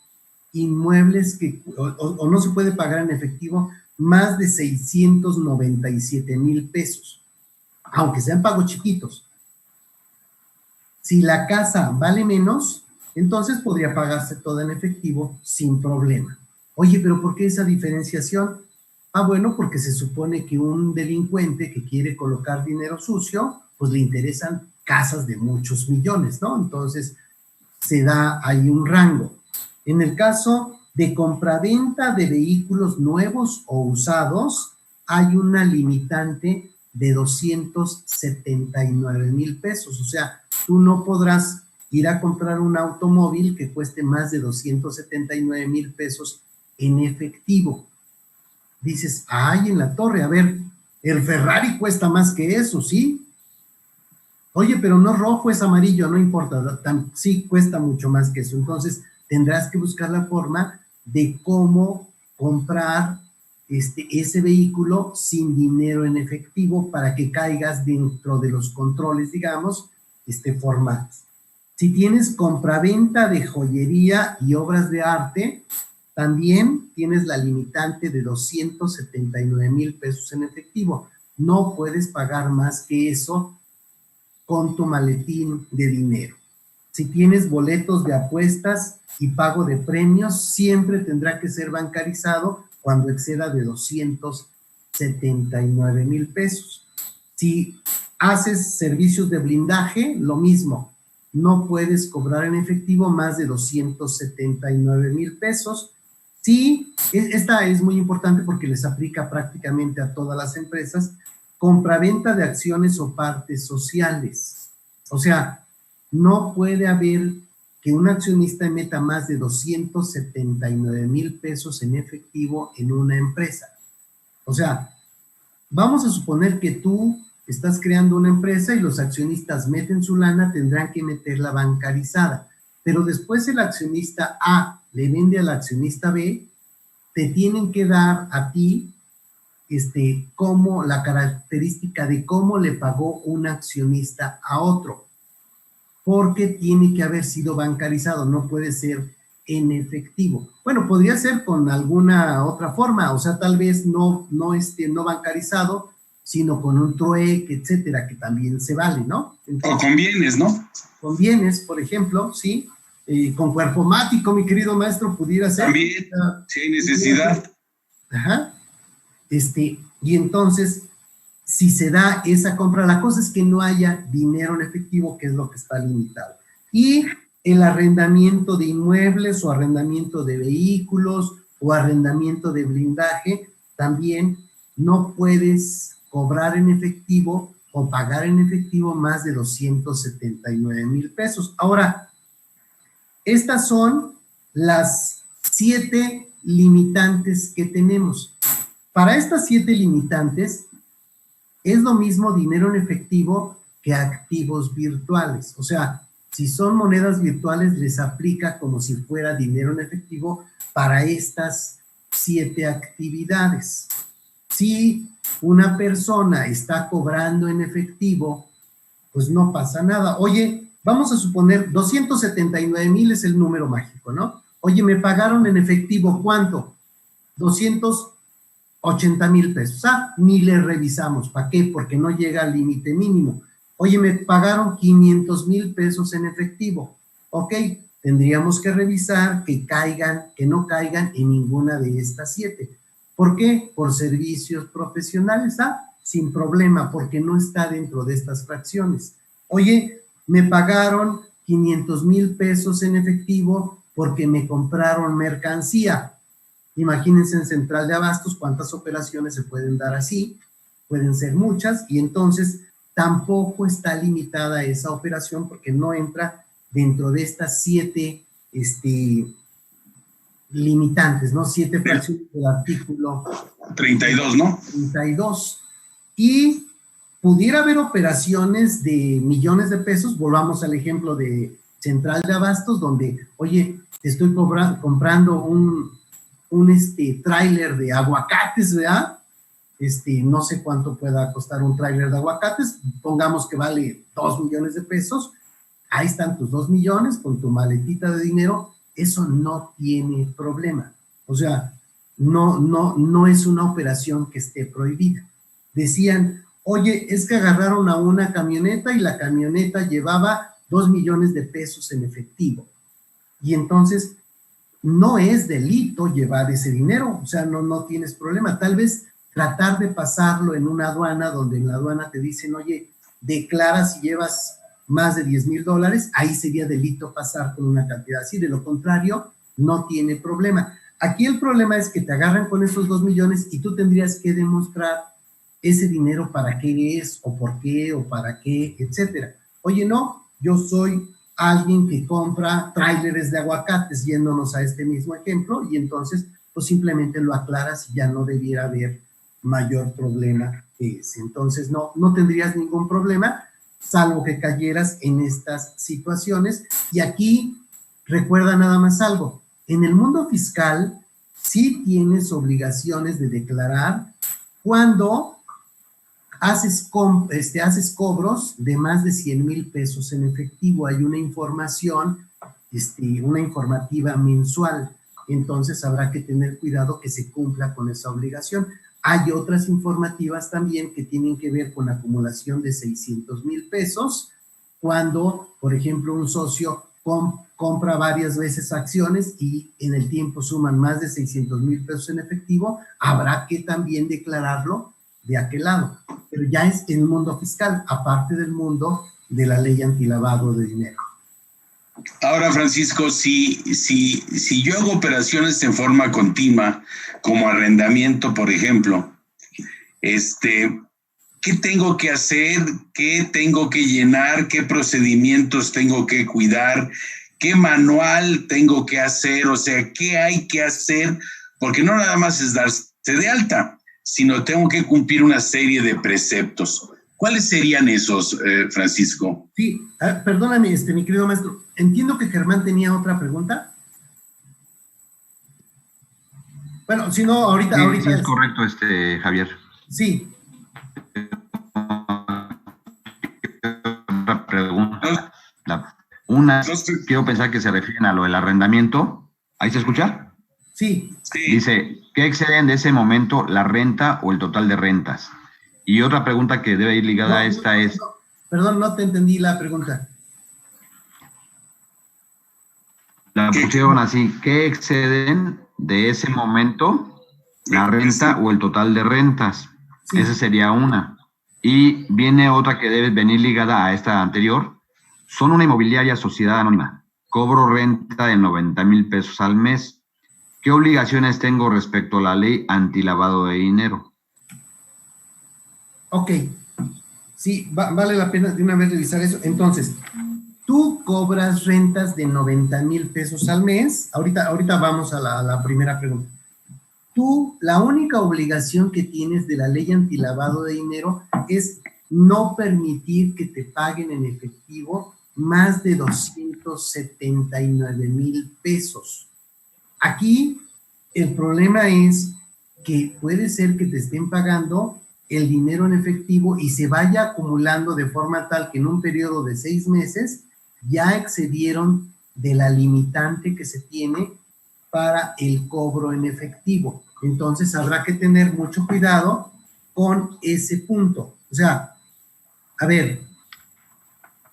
inmuebles que, o no se puede pagar en efectivo más de 697,000 pesos, aunque sean pagos chiquitos. Si la casa vale menos, entonces podría pagarse toda en efectivo sin problema. Oye, pero ¿por qué esa diferenciación? Ah, bueno, porque se supone que un delincuente que quiere colocar dinero sucio, pues le interesan casas de muchos millones, ¿no? Entonces, se da ahí un rango. En el caso de compraventa de vehículos nuevos o usados, hay una limitante de 279,000 pesos. O sea, tú no podrás ir a comprar un automóvil que cueste más de 279,000 pesos en efectivo. Dices, ay, en la torre, a ver, el Ferrari cuesta más que eso, ¿sí? Oye, pero no rojo, es amarillo, no importa, sí cuesta mucho más que eso. Entonces, tendrás que buscar la forma de cómo comprar ese vehículo sin dinero en efectivo para que caigas dentro de los controles, digamos, formales. Si tienes compraventa de joyería y obras de arte, también tienes la limitante de 279,000 pesos en efectivo. No puedes pagar más que eso con tu maletín de dinero. Si tienes boletos de apuestas y pago de premios, siempre tendrá que ser bancarizado cuando exceda de 279,000 pesos. Si haces servicios de blindaje, lo mismo. No puedes cobrar en efectivo más de 279,000 pesos. Sí, esta es muy importante porque les aplica prácticamente a todas las empresas. Compraventa de acciones o partes sociales. O sea, no puede haber que un accionista meta más de 279,000 pesos en efectivo en una empresa. O sea, vamos a suponer que tú estás creando una empresa y los accionistas meten su lana, tendrán que meterla bancarizada. Pero después el accionista A le vende al accionista B, te tienen que dar a ti como la característica de cómo le pagó un accionista a otro, porque tiene que haber sido bancarizado, no puede ser en efectivo. Bueno, podría ser con alguna otra forma, o sea, tal vez no bancarizado, sino con un trueque, etcétera, que también se vale, ¿no? Entonces, o con bienes, ¿no? Con bienes, por ejemplo, sí. Con cuerpo mático, mi querido maestro, pudiera ser. También, si hay necesidad. Ajá. Y entonces, si se da esa compra, la cosa es que no haya dinero en efectivo, que es lo que está limitado. Y el arrendamiento de inmuebles o arrendamiento de vehículos o arrendamiento de blindaje, también no puedes cobrar en efectivo o pagar en efectivo más de 279,000 pesos. Ahora, estas son las 7 limitantes que tenemos. Para estas 7 limitantes, es lo mismo dinero en efectivo que activos virtuales. O sea, si son monedas virtuales, les aplica como si fuera dinero en efectivo para estas 7 actividades. Si una persona está cobrando en efectivo, pues no pasa nada. Oye, vamos a suponer 279,000 es el número mágico, ¿no? Oye, me pagaron en efectivo, ¿cuánto? 280,000 pesos. Ah, ni le revisamos. ¿Para qué? Porque no llega al límite mínimo. Oye, me pagaron 500,000 pesos en efectivo. Ok, tendríamos que revisar que no caigan en ninguna de estas 7. ¿Por qué? Por servicios profesionales. Ah, sin problema, porque no está dentro de estas fracciones. Oye, me pagaron 500,000 pesos en efectivo porque me compraron mercancía. Imagínense en Central de Abastos cuántas operaciones se pueden dar así, pueden ser muchas, y entonces tampoco está limitada esa operación porque no entra dentro de estas 7 limitantes, ¿no? 7 fracciones del artículo 32, ¿no? 32. Y pudiera haber operaciones de millones de pesos, volvamos al ejemplo de Central de Abastos, donde, oye, te estoy comprando un tráiler de aguacates, ¿verdad? No sé cuánto pueda costar un tráiler de aguacates, pongamos que vale 2 millones de pesos, ahí están tus 2 millones con tu maletita de dinero, eso no tiene problema. O sea, no es una operación que esté prohibida. Decían, oye, es que agarraron a una camioneta y la camioneta llevaba 2 millones de pesos en efectivo. Y entonces no es delito llevar ese dinero, o sea, no tienes problema. Tal vez tratar de pasarlo en una aduana, donde en la aduana te dicen, oye, declara si llevas más de $10,000, ahí sería delito pasar con una cantidad así. De lo contrario, no tiene problema. Aquí el problema es que te agarran con esos 2 millones y tú tendrías que demostrar ese dinero para qué es, o por qué, o para qué, etcétera. Oye, no, yo soy alguien que compra tráileres de aguacates, yéndonos a este mismo ejemplo, y entonces pues simplemente lo aclaras y ya no debiera haber mayor problema que ese. Entonces no tendrías ningún problema, salvo que cayeras en estas situaciones. Y aquí recuerda nada más algo, en el mundo fiscal sí tienes obligaciones de declarar cuando haces cobros de más de 100,000 pesos en efectivo. Hay una información, una informativa mensual. Entonces habrá que tener cuidado que se cumpla con esa obligación. Hay otras informativas también que tienen que ver con acumulación de 600,000 pesos cuando, por ejemplo, un socio compra varias veces acciones y en el tiempo suman más de 600,000 pesos en efectivo, habrá que también declararlo de aquel lado. Pero ya es en el mundo fiscal, aparte del mundo de la ley antilavado de dinero. Ahora, Francisco, si yo hago operaciones en forma continua, como arrendamiento, por ejemplo, ¿qué tengo que hacer? ¿Qué tengo que llenar? ¿Qué procedimientos tengo que cuidar? ¿Qué manual tengo que hacer? O sea, ¿qué hay que hacer? Porque no nada más es darse de alta, sino tengo que cumplir una serie de preceptos. ¿Cuáles serían esos, Francisco? Sí, perdóname, mi querido maestro. Entiendo que Germán tenía otra pregunta. Bueno, si no, ahorita... Sí, es correcto, Javier. Sí. Otra pregunta. Quiero pensar que se refieren a lo del arrendamiento. ¿Ahí se escucha? Sí. Dice, ¿qué exceden de ese momento la renta o el total de rentas? Y otra pregunta que debe ir ligada a esta es... Perdón, no te entendí la pregunta. La pusieron así, ¿qué exceden de ese momento la renta o el total de rentas? Sí. Esa sería una. Y viene otra que debe venir ligada a esta anterior. Son una inmobiliaria sociedad anónima. Cobro renta de 90,000 pesos al mes. ¿Qué obligaciones tengo respecto a la ley antilavado de dinero? Ok. Sí, vale la pena de una vez revisar eso. Entonces, tú cobras rentas de 90,000 pesos al mes. Ahorita vamos a la primera pregunta. Tú, la única obligación que tienes de la ley antilavado de dinero es no permitir que te paguen en efectivo más de 279,000 pesos. Aquí el problema es que puede ser que te estén pagando el dinero en efectivo y se vaya acumulando de forma tal que en un periodo de 6 meses ya excedieron de la limitante que se tiene para el cobro en efectivo. Entonces habrá que tener mucho cuidado con ese punto. O sea, a ver,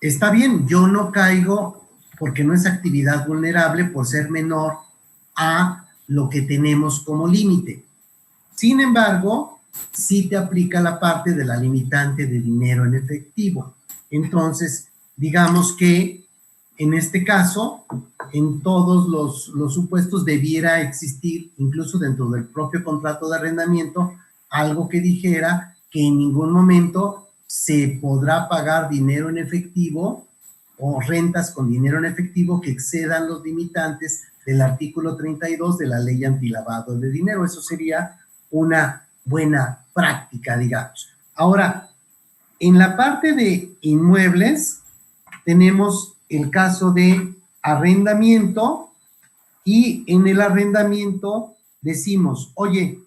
está bien, yo no caigo porque no es actividad vulnerable por ser menor a lo que tenemos como límite. Sin embargo, sí te aplica la parte de la limitante de dinero en efectivo. Entonces, digamos que en este caso, en todos los supuestos debiera existir, incluso dentro del propio contrato de arrendamiento, algo que dijera que en ningún momento se podrá pagar dinero en efectivo o rentas con dinero en efectivo que excedan los limitantes del artículo 32 de la ley antilavado de dinero. Eso sería una buena práctica, digamos. Ahora, en la parte de inmuebles, tenemos el caso de arrendamiento y en el arrendamiento decimos, oye,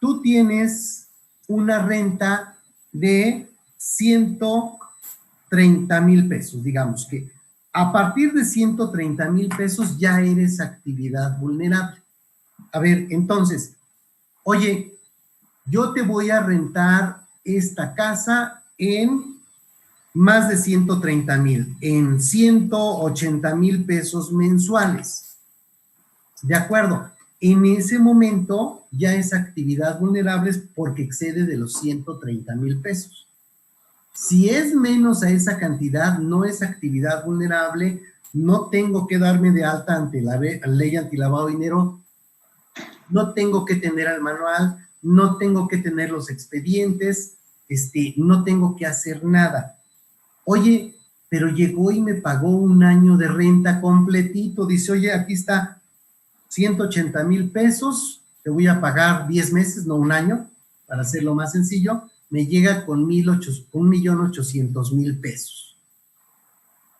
tú tienes una renta de 130,000 pesos, digamos que a partir de 130,000 pesos ya eres actividad vulnerable. A ver, entonces, oye, yo te voy a rentar esta casa en más de 130,000, en 180,000 pesos mensuales. De acuerdo, en ese momento ya es actividad vulnerable porque excede de los 130,000 pesos. Si es menos a esa cantidad, no es actividad vulnerable, no tengo que darme de alta ante la ley antilavado de dinero, no tengo que tener el manual, no tengo que tener los expedientes, no tengo que hacer nada. Oye, pero llegó y me pagó un año de renta completito. Dice, oye, aquí está 180,000 pesos, te voy a pagar 10 meses, no un año, para hacerlo más sencillo. Me llega con 1,800,000 pesos.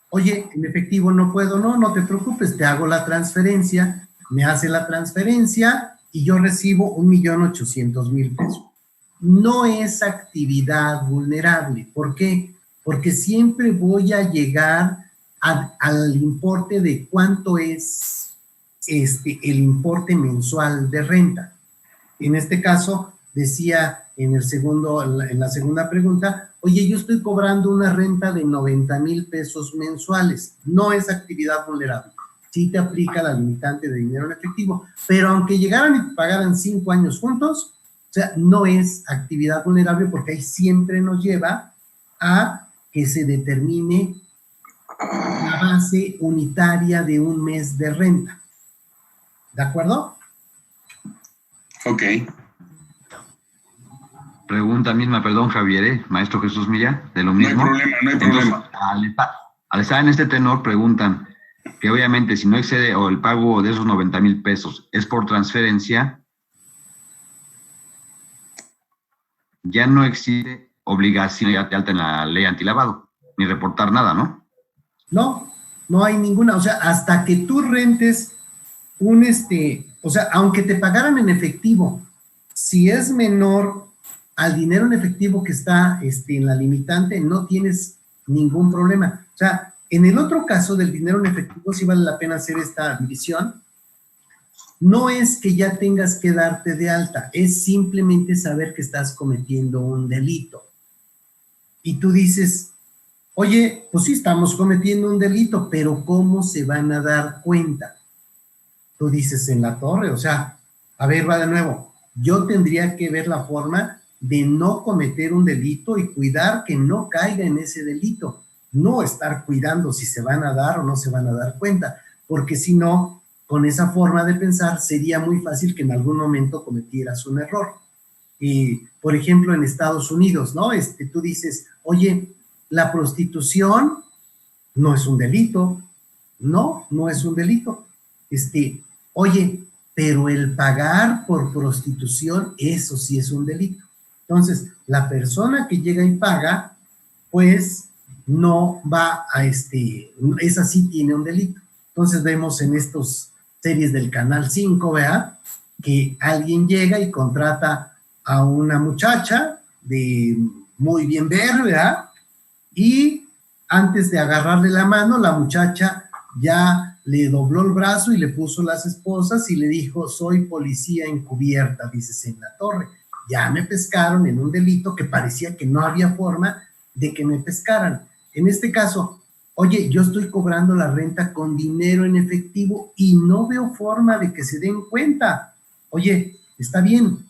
Oye, en efectivo no puedo, no te preocupes, te hago la transferencia, me hace la transferencia y yo recibo 1,800,000 pesos. No es actividad vulnerable. ¿Por qué? Porque siempre voy a llegar al importe de cuánto es el importe mensual de renta. En este caso, decía en la segunda pregunta, oye, yo estoy cobrando una renta de 90,000 pesos mensuales, no es actividad vulnerable, sí te aplica la limitante de dinero en efectivo, pero aunque llegaran y pagaran 5 años juntos, o sea, no es actividad vulnerable porque ahí siempre nos lleva a que se determine la base unitaria de un mes de renta. ¿De acuerdo? Ok. Pregunta misma, perdón, Javier, maestro Jesús Milla, de lo mismo. No hay problema, no hay problema. Entonces, al estar en este tenor, preguntan que obviamente si no excede o el pago de esos 90,000 pesos es por transferencia, ya no existe obligación de alta en la ley antilavado, ni reportar nada, ¿no? No, no hay ninguna, o sea, hasta que tú rentes o sea, aunque te pagaran en efectivo, si es menor al dinero en efectivo que está en la limitante, no tienes ningún problema. O sea, en el otro caso del dinero en efectivo, sí vale la pena hacer esta división. No es que ya tengas que darte de alta, es simplemente saber que estás cometiendo un delito. Y tú dices, oye, pues sí, estamos cometiendo un delito, pero ¿cómo se van a dar cuenta? Tú dices en la torre, o sea, a ver, va de nuevo, yo tendría que ver la forma de no cometer un delito y cuidar que no caiga en ese delito, no estar cuidando si se van a dar o no se van a dar cuenta, porque si no, con esa forma de pensar sería muy fácil que en algún momento cometieras un error. Y, por ejemplo, en Estados Unidos, ¿no? Tú dices, oye, la prostitución no es un delito, no es un delito. Oye, pero el pagar por prostitución, eso sí es un delito. Entonces, la persona que llega y paga, pues no va a esa sí tiene un delito. Entonces vemos en estas series del Canal 5, ¿verdad? Que alguien llega y contrata a una muchacha de muy bien ver, ¿verdad? Y antes de agarrarle la mano, la muchacha ya le dobló el brazo y le puso las esposas y le dijo, soy policía encubierta, dices en la torre. Ya me pescaron en un delito que parecía que no había forma de que me pescaran. En este caso, oye, yo estoy cobrando la renta con dinero en efectivo y no veo forma de que se den cuenta. Oye, está bien,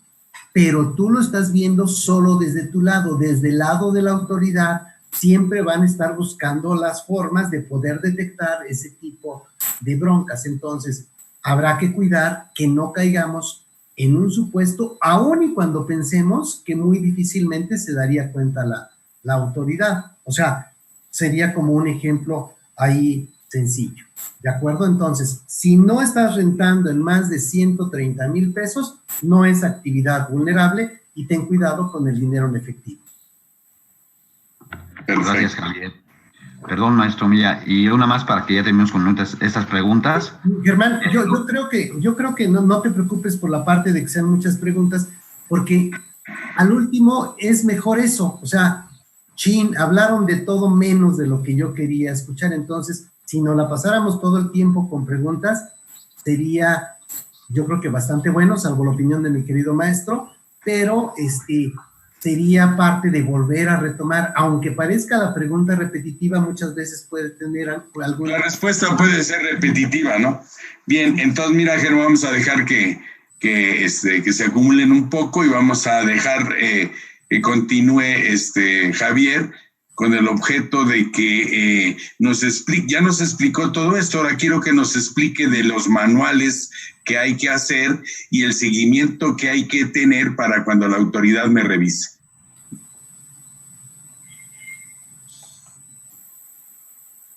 pero tú lo estás viendo solo desde tu lado, desde el lado de la autoridad, siempre van a estar buscando las formas de poder detectar ese tipo de broncas. Entonces, habrá que cuidar que no caigamos en un supuesto, aun y cuando pensemos que muy difícilmente se daría cuenta la autoridad. O sea, sería como un ejemplo ahí sencillo. ¿De acuerdo? Entonces, si no estás rentando en más de 130,000 pesos, no es actividad vulnerable y ten cuidado con el dinero en efectivo. Gracias, Javier. Perdón, maestro Milla. Y una más para que ya terminemos con estas preguntas. Germán, yo creo que no te preocupes por la parte de que sean muchas preguntas, porque al último es mejor eso. O sea, hablaron de todo menos de lo que yo quería escuchar. Entonces, si nos la pasáramos todo el tiempo con preguntas, sería, yo creo que bastante bueno, salvo la opinión de mi querido maestro, pero sería parte de volver a retomar, aunque parezca la pregunta repetitiva, muchas veces puede tener alguna... La respuesta puede ser repetitiva, ¿no? Bien, entonces mira, Germán, vamos a dejar que se acumulen un poco y vamos a dejar que continúe Javier con el objeto de que ya nos explicó todo esto, ahora quiero que nos explique de los manuales que hay que hacer y el seguimiento que hay que tener para cuando la autoridad me revise.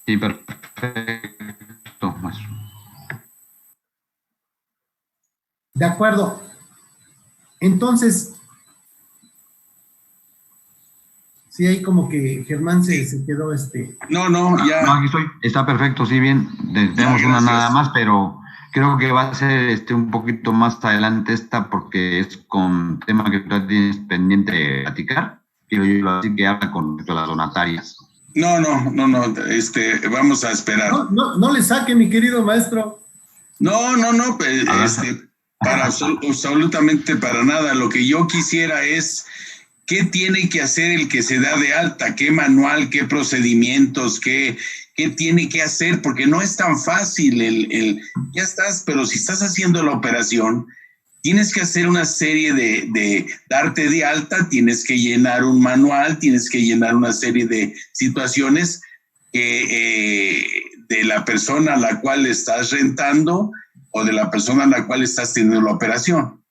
Sí, perfecto, maestro. De acuerdo. Entonces, sí, ahí como que Germán se quedó No, ya. No, aquí estoy. Está perfecto, sí, bien. Tenemos una nada más, pero creo que va a ser un poquito más adelante porque es con tema que tú tienes pendiente de platicar. Quiero yo así que habla con las donatarias. No, vamos a esperar. No le saque, mi querido maestro. No, Absolutamente para nada. Lo que yo quisiera es qué tiene que hacer el que se da de alta, qué manual, qué procedimientos, qué tiene que hacer, porque no es tan fácil ya estás, pero si estás haciendo la operación, tienes que hacer una serie de darte de alta, tienes que llenar un manual, tienes que llenar una serie de situaciones de la persona a la cual estás rentando o de la persona a la cual estás teniendo la operación.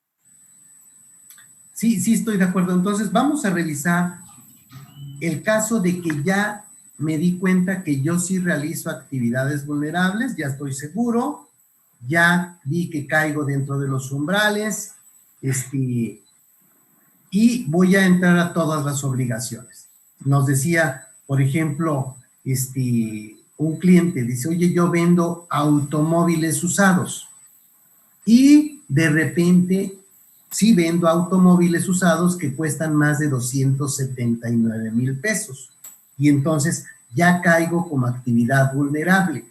Sí, estoy de acuerdo. Entonces vamos a revisar el caso de que ya me di cuenta que yo sí realizo actividades vulnerables, ya estoy seguro, ya vi que caigo dentro de los umbrales, y voy a entrar a todas las obligaciones. Nos decía, por ejemplo, un cliente dice, oye, yo vendo automóviles usados y de repente sí vendo automóviles usados que cuestan más de 279,000 pesos. Y entonces ya caigo como actividad vulnerable.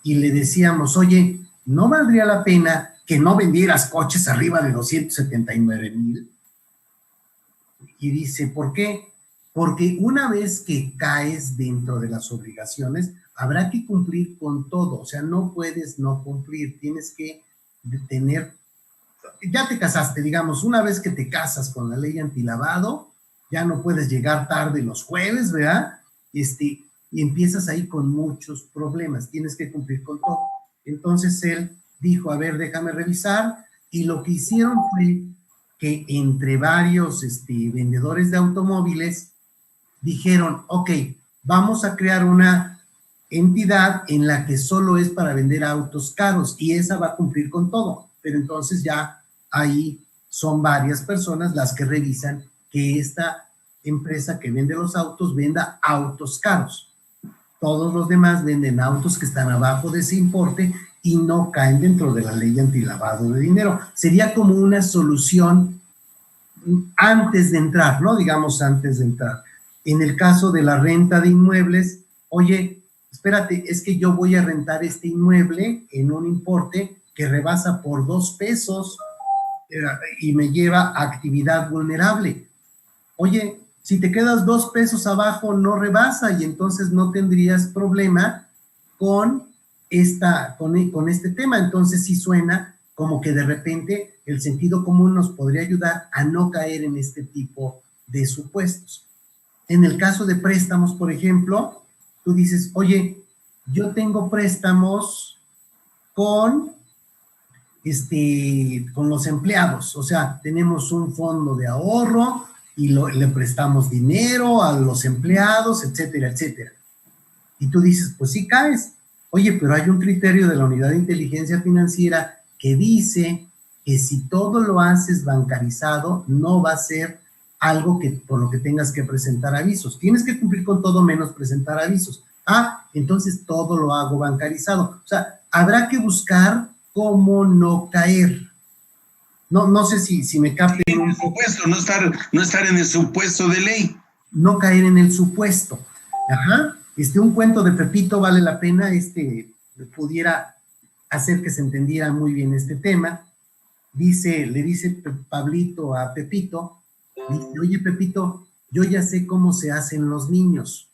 Y le decíamos, oye, ¿no valdría la pena que no vendieras coches arriba de 279,000? Y dice, ¿por qué? Porque una vez que caes dentro de las obligaciones, habrá que cumplir con todo. O sea, no puedes no cumplir, tienes que tener... Ya te casaste, digamos, una vez que te casas con la ley antilavado, ya no puedes llegar tarde los jueves, ¿verdad? Y empiezas ahí con muchos problemas, tienes que cumplir con todo. Entonces él dijo, a ver, déjame revisar, y lo que hicieron fue que entre varios vendedores de automóviles dijeron, ok, vamos a crear una entidad en la que solo es para vender autos caros y esa va a cumplir con todo, pero entonces ya ahí son varias personas las que revisan que esta empresa que vende los autos venda autos caros. Todos los demás venden autos que están abajo de ese importe y no caen dentro de la ley antilavado de dinero. Sería como una solución antes de entrar, ¿no? Digamos, antes de entrar. En el caso de la renta de inmuebles, oye, espérate, es que yo voy a rentar este inmueble en un importe que rebasa por 2 pesos y me lleva a actividad vulnerable. Oye, si te quedas 2 pesos abajo, no rebasa y entonces no tendrías problema con este tema. Entonces sí suena como que de repente el sentido común nos podría ayudar a no caer en este tipo de supuestos. En el caso de préstamos, por ejemplo, tú dices, oye, yo tengo préstamos con los empleados, o sea, tenemos un fondo de ahorro y le prestamos dinero a los empleados, etcétera, etcétera. Y tú dices, pues sí caes. Oye, pero hay un criterio de la Unidad de Inteligencia Financiera que dice que si todo lo haces bancarizado, no va a ser algo por lo que tengas que presentar avisos. Tienes que cumplir con todo menos presentar avisos. Ah, entonces todo lo hago bancarizado. O sea, habrá que buscar cómo no caer. No sé si me capten. En el supuesto, no estar en el supuesto de ley. No caer en el supuesto. Ajá. Un cuento de Pepito vale la pena, pudiera hacer que se entendiera muy bien este tema. Le dice Pablito a Pepito, dice, oye Pepito, yo ya sé cómo se hacen los niños.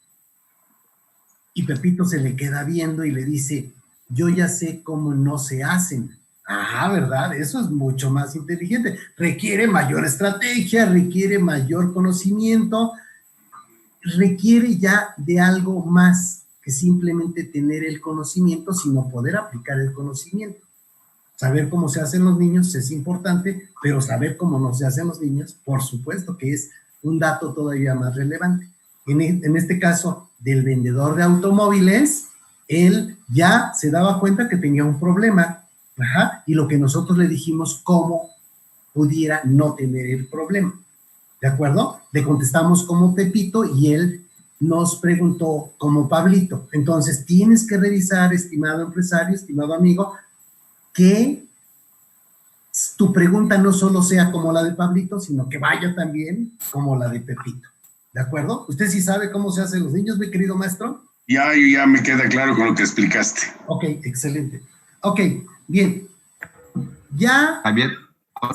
Y Pepito se le queda viendo y le dice, yo ya sé cómo no se hacen. Ah, ¿verdad? Eso es mucho más inteligente. Requiere mayor estrategia, requiere mayor conocimiento, requiere ya de algo más que simplemente tener el conocimiento, sino poder aplicar el conocimiento. Saber cómo se hacen los niños es importante, pero saber cómo no se hacen los niños, por supuesto que es un dato todavía más relevante. En este caso del vendedor de automóviles, él ya se daba cuenta que tenía un problema, y lo que nosotros le dijimos, cómo pudiera no tener el problema. ¿De acuerdo? Le contestamos como Pepito y él nos preguntó como Pablito. Entonces, tienes que revisar, estimado empresario, estimado amigo, que tu pregunta no solo sea como la de Pablito, sino que vaya también como la de Pepito. ¿De acuerdo? ¿Usted sí sabe cómo se hacen los niños, mi querido maestro? Ya me queda claro con lo que explicaste. Ok, excelente. Ok, bien. Ya. Javier,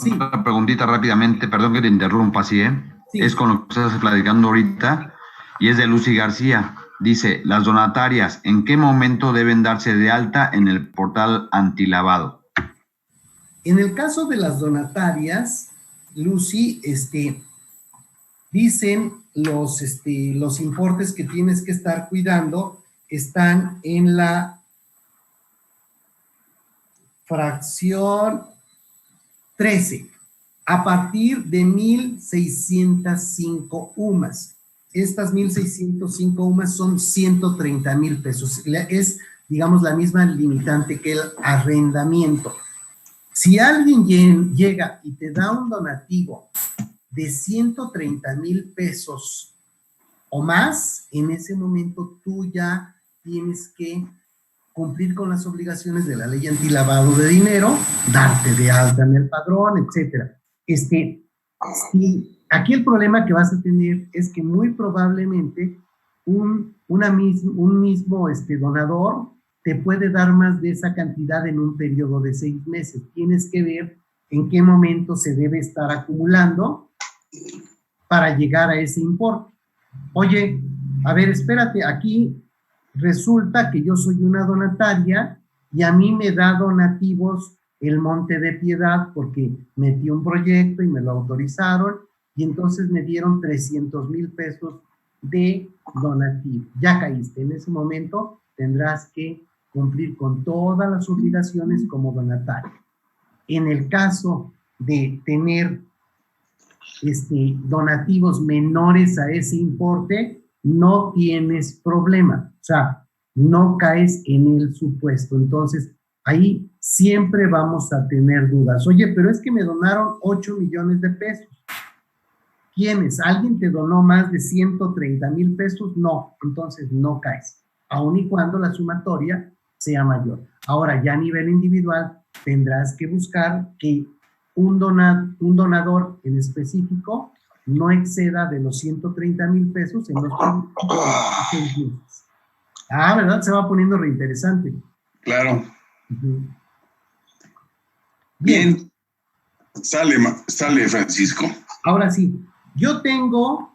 Sí. otra preguntita rápidamente, perdón que te interrumpa así, ¿eh? Sí. Es con lo que estás platicando ahorita, y es de Lucy García. Dice, las donatarias, ¿en qué momento deben darse de alta en el portal antilavado? En el caso de las donatarias, Lucy, dicen los importes que tienes que estar cuidando están en la fracción 13, a partir de 1,605 UMAS. Estas 1,605 UMAS son 130,000 pesos. Es, digamos, la misma limitante que el arrendamiento. Si alguien llega y te da un donativo de 130,000 pesos o más, en ese momento tú ya tienes que cumplir con las obligaciones de la ley antilavado de dinero, darte de alta en el padrón, etcétera. Aquí el problema que vas a tener es que muy probablemente un mismo donador te puede dar más de esa cantidad en un periodo de 6 meses. Tienes que ver en qué momento se debe estar acumulando para llegar a ese importe. Oye, a ver, espérate, aquí resulta que yo soy una donataria y a mí me da donativos el Monte de Piedad porque metí un proyecto y me lo autorizaron y entonces me dieron 300,000 pesos de donativo. Ya caíste, en ese momento tendrás que cumplir con todas las obligaciones como donatario. En el caso de tener donativos menores a ese importe, no tienes problema, o sea, no caes en el supuesto. Entonces, ahí siempre vamos a tener dudas. Oye, pero es que me donaron 8 millones de pesos. ¿Quiénes? ¿Alguien te donó más de 130,000 pesos? No, entonces no caes, aun y cuando la sumatoria sea mayor. Ahora, ya a nivel individual, tendrás que buscar que un donador en específico no exceda de los 130,000 pesos en los 6 meses. Ah, ¿verdad? Se va poniendo reinteresante. Claro. Bien. Sale, Francisco. Ahora sí, yo tengo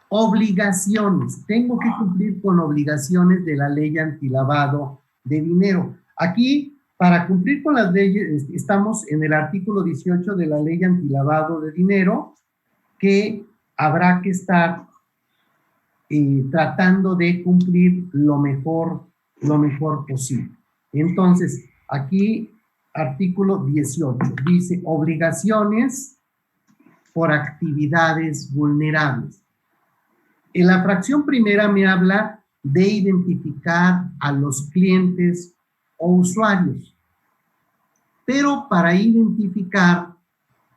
obligaciones, tengo que cumplir con obligaciones de la ley antilavado de dinero. Aquí, para cumplir con las leyes, estamos en el artículo 18 de la ley antilavado de dinero, que habrá que estar tratando de cumplir lo mejor posible. Entonces, aquí, artículo 18, dice obligaciones por actividades vulnerables. En la fracción primera me habla de identificar a los clientes o usuarios. Pero para identificar,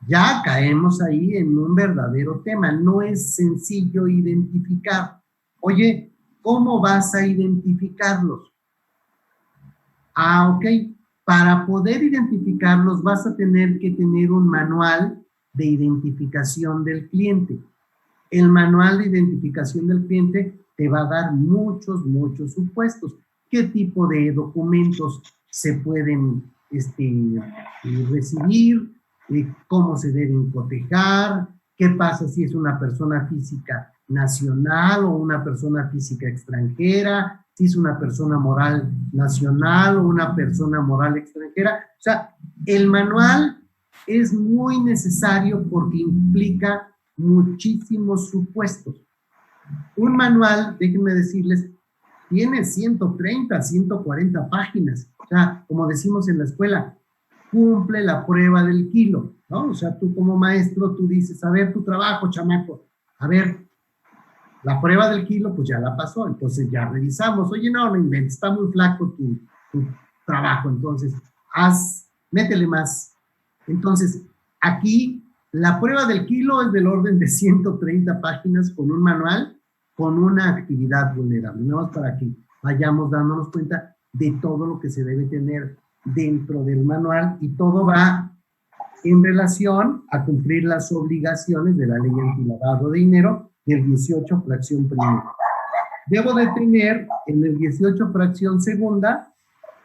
ya caemos ahí en un verdadero tema. No es sencillo identificar. Oye, ¿cómo vas a identificarlos? Ah, ok. Para poder identificarlos vas a tener que tener un manual de identificación del cliente. El manual de identificación del cliente te va a dar muchos supuestos. ¿Qué tipo de documentos se pueden recibir? ¿Cómo se deben cotejar? ¿Qué pasa si es una persona física nacional o una persona física extranjera? Si es una persona moral nacional o una persona moral extranjera. O sea, el manual es muy necesario porque implica muchísimos supuestos. Un manual, déjenme decirles, tiene 130, 140 páginas. O sea, como decimos en la escuela, cumple la prueba del kilo, ¿no? O sea, tú como maestro, tú dices, a ver, tu trabajo, chamaco, a ver, la prueba del kilo, pues ya la pasó, entonces ya revisamos. Oye, no inventes, está muy flaco tu trabajo, entonces métele más. Entonces, aquí la prueba del kilo es del orden de 130 páginas con un manual, con una actividad vulnerable. Nada más para que vayamos dándonos cuenta de todo lo que se debe tener dentro del manual, y todo va en relación a cumplir las obligaciones de la ley antilavado de dinero del 18 fracción primera. Debo de tener en el 18 fracción segunda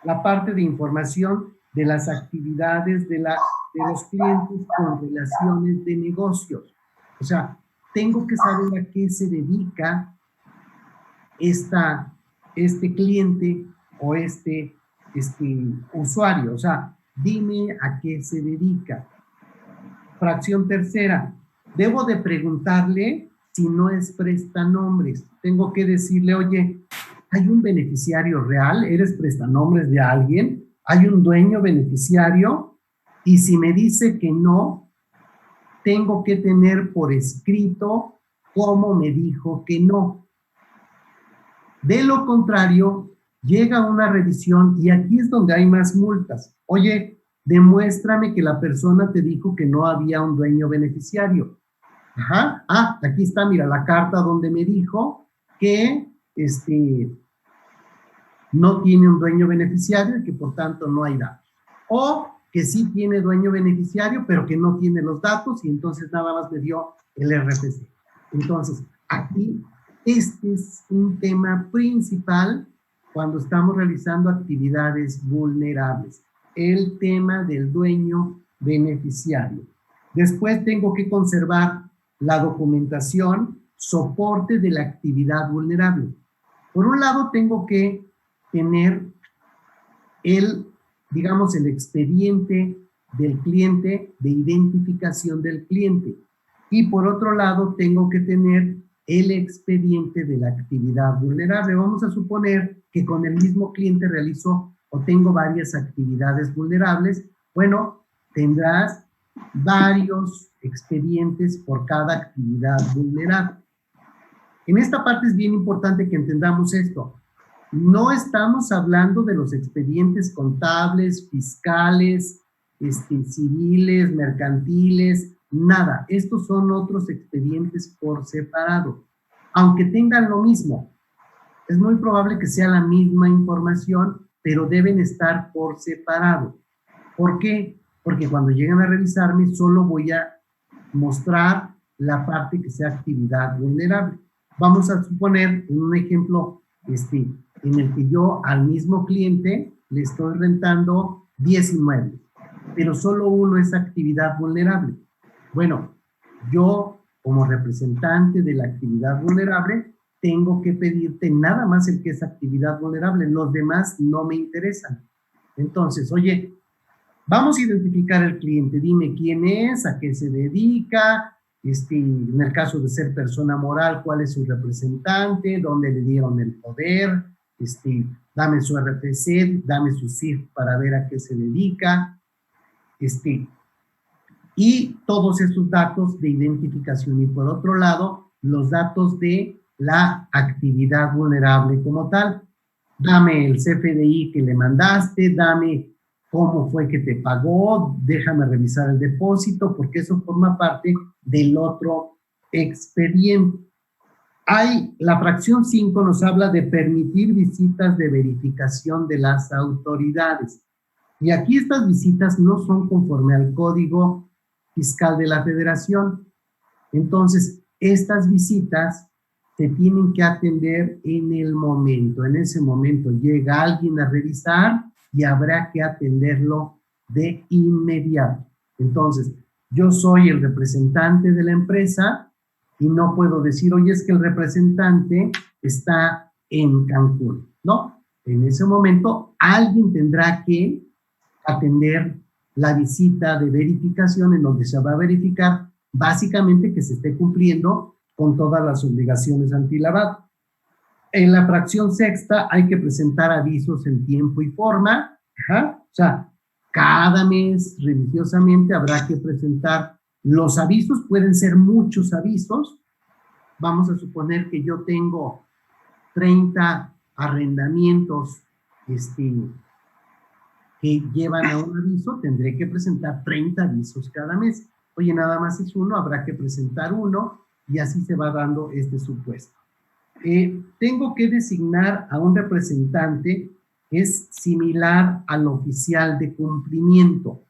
la parte de información de las actividades de la de los clientes con relaciones de negocios. O sea, tengo que saber a qué se dedica este cliente o este usuario. O sea, dime a qué se dedica. Fracción tercera, debo de preguntarle si no es prestanombres. Tengo que decirle, oye, ¿hay un beneficiario real? ¿Eres prestanombres de alguien? ¿Hay un dueño beneficiario? Y si me dice que no, tengo que tener por escrito cómo me dijo que no. De lo contrario, llega una revisión y aquí es donde hay más multas. Oye, demuéstrame que la persona te dijo que no había un dueño beneficiario. Ajá. Ah, aquí está, mira, la carta donde me dijo que no tiene un dueño beneficiario y que por tanto no hay datos. O que sí tiene dueño beneficiario, pero que no tiene los datos y entonces nada más me dio el RFC. Entonces, aquí, este es un tema principal cuando estamos realizando actividades vulnerables. El tema del dueño beneficiario. Después tengo que conservar la documentación, soporte de la actividad vulnerable. Por un lado, tengo que tener el expediente del cliente, de identificación del cliente. Y por otro lado, tengo que tener el expediente de la actividad vulnerable. Vamos a suponer que con el mismo cliente realizo o tengo varias actividades vulnerables. Bueno, tendrás varios expedientes por cada actividad vulnerable. En esta parte es bien importante que entendamos esto. No estamos hablando de los expedientes contables, fiscales, civiles, mercantiles, nada. Estos son otros expedientes por separado. Aunque tengan lo mismo, es muy probable que sea la misma información, pero deben estar por separado. ¿Por qué? Porque cuando lleguen a revisarme, solo voy a mostrar la parte que sea actividad vulnerable. Vamos a suponer, en un ejemplo, en el que yo al mismo cliente le estoy rentando 10 inmuebles, pero solo uno es actividad vulnerable. Bueno, yo como representante de la actividad vulnerable tengo que pedirte nada más el que es actividad vulnerable, los demás no me interesan. Entonces, oye, vamos a identificar al cliente, dime quién es, a qué se dedica, en el caso de ser persona moral, cuál es su representante, dónde le dieron el poder, dame su RFC, dame su CIF para ver a qué se dedica, y todos esos datos de identificación. Y por otro lado, los datos de la actividad vulnerable como tal. Dame el CFDI que le mandaste, dame cómo fue que te pagó, déjame revisar el depósito, porque eso forma parte del otro expediente. La fracción 5 nos habla de permitir visitas de verificación de las autoridades. Y aquí estas visitas no son conforme al Código Fiscal de la Federación. Entonces, estas visitas se tienen que atender en el momento. En ese momento llega alguien a revisar y habrá que atenderlo de inmediato. Entonces, yo soy el representante de la empresa y no puedo decir, oye, es que el representante está en Cancún. No, en ese momento alguien tendrá que atender la visita de verificación en donde se va a verificar básicamente que se esté cumpliendo con todas las obligaciones antilavado. En la fracción sexta hay que presentar avisos en tiempo y forma. O sea, cada mes religiosamente habrá que presentar los avisos. Pueden ser muchos avisos. Vamos a suponer que yo tengo 30 arrendamientos que llevan a un aviso. Tendré que presentar 30 avisos cada mes. Oye, nada más es uno, habrá que presentar uno y así se va dando este supuesto. Tengo que designar a un representante que es similar al oficial de cumplimiento.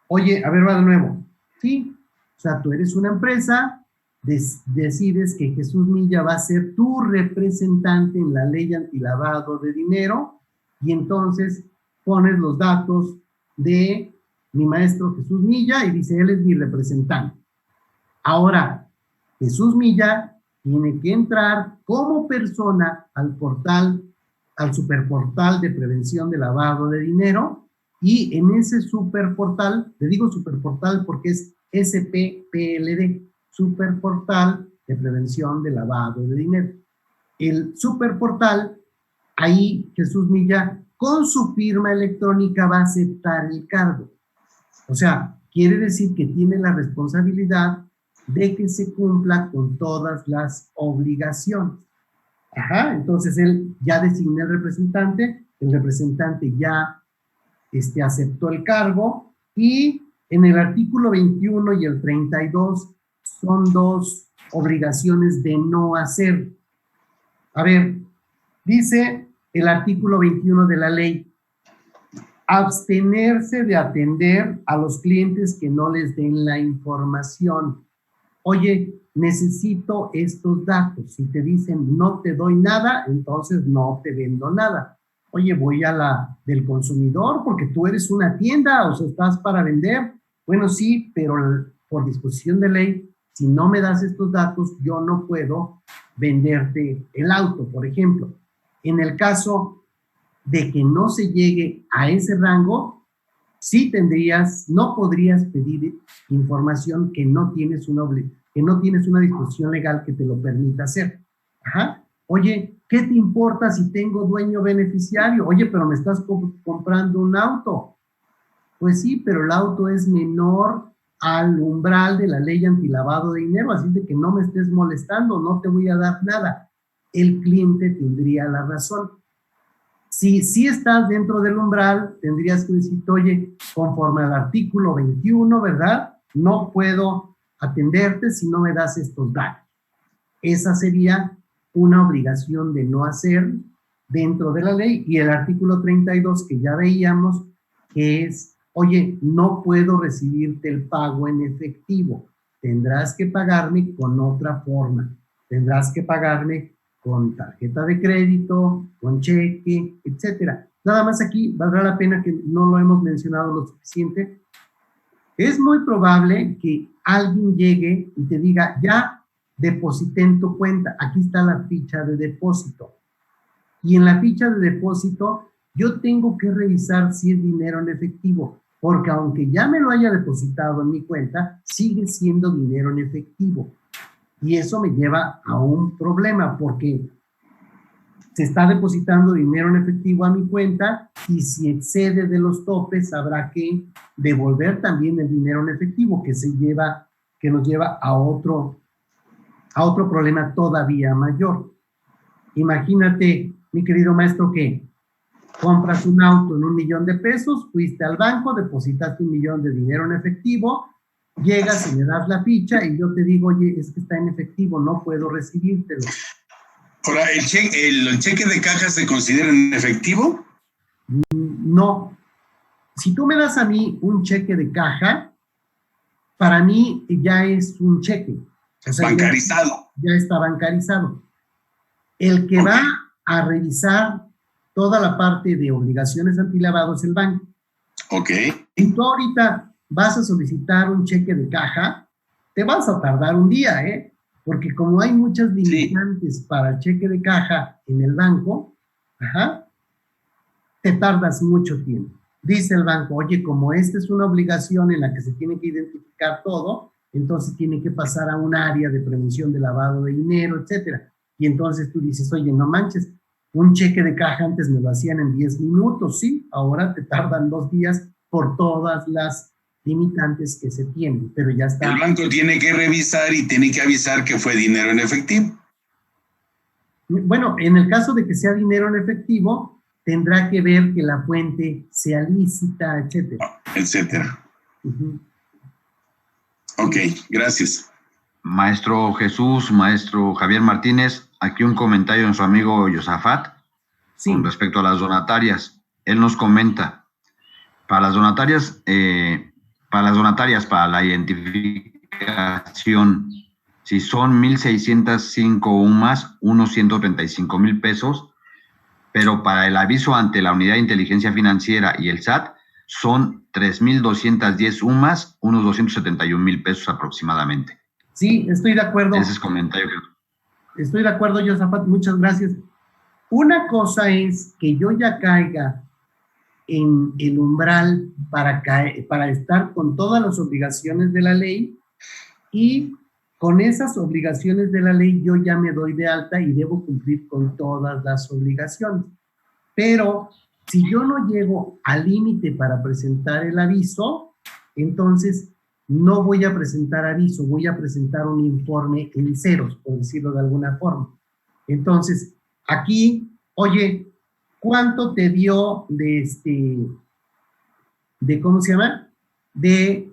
Oye, a ver, va de nuevo. Sí, o sea, tú eres una empresa, decides que Jesús Milla va a ser tu representante en la ley antilavado de dinero y entonces pones los datos de mi maestro Jesús Milla, y dice, él es mi representante. Ahora, Jesús Milla tiene que entrar como persona al portal, al superportal de prevención de lavado de dinero, y en ese superportal, le digo superportal porque es SPPLD, superportal de prevención de lavado de dinero. El superportal, ahí Jesús Milla, con su firma electrónica va a aceptar el cargo. O sea, quiere decir que tiene la responsabilidad de que se cumpla con todas las obligaciones. Ajá, entonces él ya designó el representante ya aceptó el cargo, y en el artículo 21 y el 32 son dos obligaciones de no hacer. A ver, dice el artículo 21 de la ley, abstenerse de atender a los clientes que no les den la información. Oye, necesito estos datos. Si te dicen no te doy nada, entonces no te vendo nada. Oye, voy a la del consumidor porque tú eres una tienda, o sea, estás para vender. Bueno, sí, pero por disposición de ley, si no me das estos datos, yo no puedo venderte el auto, por ejemplo. En el caso de que no se llegue a ese rango, sí no podrías pedir información que no tienes una disposición legal que te lo permita hacer. Ajá. Oye, ¿qué te importa si tengo dueño beneficiario? Oye, pero me estás comprando un auto. Pues sí, pero el auto es menor al umbral de la ley antilavado de dinero, así de que no me estés molestando, no te voy a dar nada. El cliente tendría la razón. Si estás dentro del umbral, tendrías que decir, oye, conforme al artículo 21, ¿verdad? No puedo atenderte si no me das estos datos. Esa sería una obligación de no hacer dentro de la ley. Y el artículo 32 que ya veíamos, que es, oye, no puedo recibirte el pago en efectivo, tendrás que pagarme con otra forma, tendrás que pagarme con tarjeta de crédito, con cheque, etcétera. Nada más aquí valdrá la pena que no lo hemos mencionado lo suficiente. Es muy probable que alguien llegue y te diga, ya deposité en tu cuenta, aquí está la ficha de depósito. Y en la ficha de depósito yo tengo que revisar si es dinero en efectivo, porque aunque ya me lo haya depositado en mi cuenta, sigue siendo dinero en efectivo. Y eso me lleva a un problema, porque se está depositando dinero en efectivo a mi cuenta, y si excede de los topes habrá que devolver también el dinero en efectivo, que nos lleva a otro problema todavía mayor. Imagínate, mi querido maestro, que compras un auto en $1,000,000 de pesos, fuiste al banco, depositaste $1,000,000 de dinero en efectivo, llegas y le das la ficha y yo te digo, oye, es que está en efectivo, no puedo recibírtelo. Ahora, ¿el cheque de caja se considera en efectivo? No. Si tú me das a mí un cheque de caja, para mí ya es un cheque. O sea, bancarizado. Ya está bancarizado. El que va a revisar toda la parte de obligaciones antilavado es el banco. Ok. Y tú ahorita vas a solicitar un cheque de caja, te vas a tardar un día, porque como hay muchas limitantes para el cheque de caja en el banco, te tardas mucho tiempo. Dice el banco, oye, como esta es una obligación en la que se tiene que identificar todo, entonces tiene que pasar a un área de prevención de lavado de dinero, etcétera. Y entonces tú dices, oye, no manches, un cheque de caja antes me lo hacían en 10 minutos, sí, ahora te tardan 2 días por todas las limitantes que se tienen, pero ya está. El banco tiene que revisar y tiene que avisar que fue dinero en efectivo. Bueno, en el caso de que sea dinero en efectivo, tendrá que ver que la fuente sea lícita, etcétera. Etcétera. Ok, gracias. Maestro Jesús, maestro Javier Martínez, aquí un comentario de su amigo Yosafat con respecto a las donatarias. Él nos comenta, para las donatarias, para la identificación, si son 1,605 UMAS, unos 135,000 pesos, pero para el aviso ante la Unidad de Inteligencia Financiera y el SAT son 3,210 UMAS, unos 271,000 pesos aproximadamente. Sí, estoy de acuerdo. Ese es comentario. Estoy de acuerdo, Josafat, muchas gracias. Una cosa es que yo ya caiga en el umbral para estar con todas las obligaciones de la ley, y con esas obligaciones de la ley yo ya me doy de alta y debo cumplir con todas las obligaciones. Pero si yo no llego al límite para presentar el aviso, entonces no voy a presentar aviso, voy a presentar un informe en ceros, por decirlo de alguna forma. Entonces, aquí, oye, ¿cuánto te dio de ¿cómo se llama? De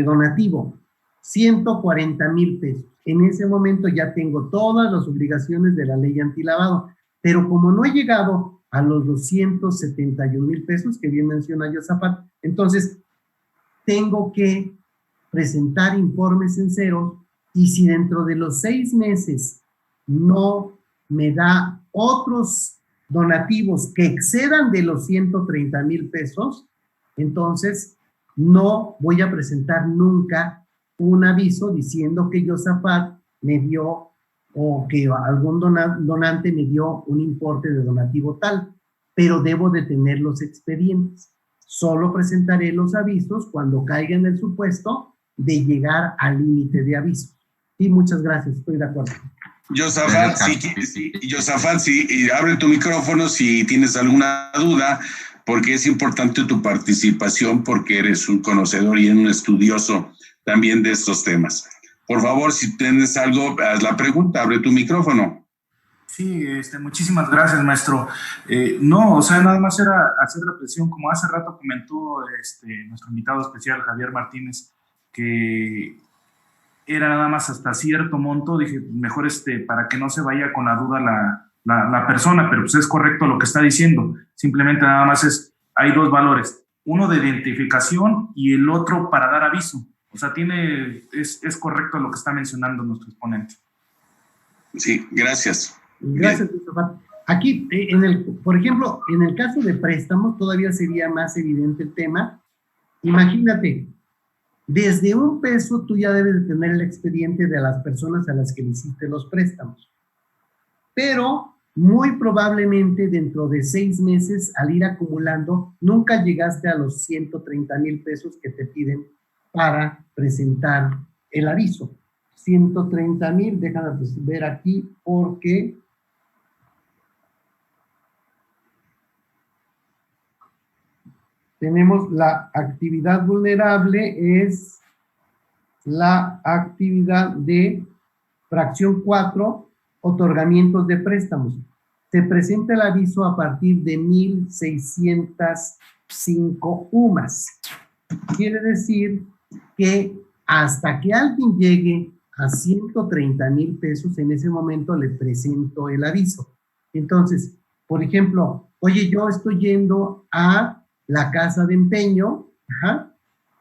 donativo? 140,000 pesos. En ese momento ya tengo todas las obligaciones de la ley antilavado, pero como no he llegado a los 271,000 pesos que bien menciona Josafat, entonces tengo que presentar informes en cero, y si dentro de los 6 meses no me da otros donativos que excedan de los 130,000 pesos, entonces no voy a presentar nunca un aviso diciendo que Josafat me dio, o que algún donante me dio un importe de donativo tal, pero debo de tener los expedientes. Solo presentaré los avisos cuando caiga en el supuesto de llegar al límite de aviso. Sí, muchas gracias, estoy de acuerdo. Josafat, sí, abre tu micrófono si tienes alguna duda, porque es importante tu participación, porque eres un conocedor y un estudioso también de estos temas. Por favor, si tienes algo, haz la pregunta, abre tu micrófono. Sí, muchísimas gracias, maestro. No, o sea, nada más era hacer la presión, como hace rato comentó nuestro invitado especial, Javier Martínez, que era nada más hasta cierto monto. Dije, mejor para que no se vaya con la duda la persona, pero pues es correcto lo que está diciendo. Simplemente nada más hay 2 valores, uno de identificación y el otro para dar aviso. O sea, es correcto lo que está mencionando nuestro exponente. Sí, gracias. Gracias, Josafat. Aquí, por ejemplo, en el caso de préstamos, todavía sería más evidente el tema. Imagínate, desde 1 peso tú ya debes de tener el expediente de las personas a las que le hiciste los préstamos. Pero muy probablemente dentro de 6 meses, al ir acumulando, nunca llegaste a los 130,000 pesos que te piden para presentar el aviso. 130,000, déjame ver aquí, porque tenemos la actividad vulnerable, es la actividad de fracción 4, otorgamientos de préstamos. Se presenta el aviso a partir de 1,605 UMAS. Quiere decir que hasta que alguien llegue a 130,000 pesos, en ese momento le presento el aviso. Entonces, por ejemplo, oye, yo estoy yendo a la casa de empeño,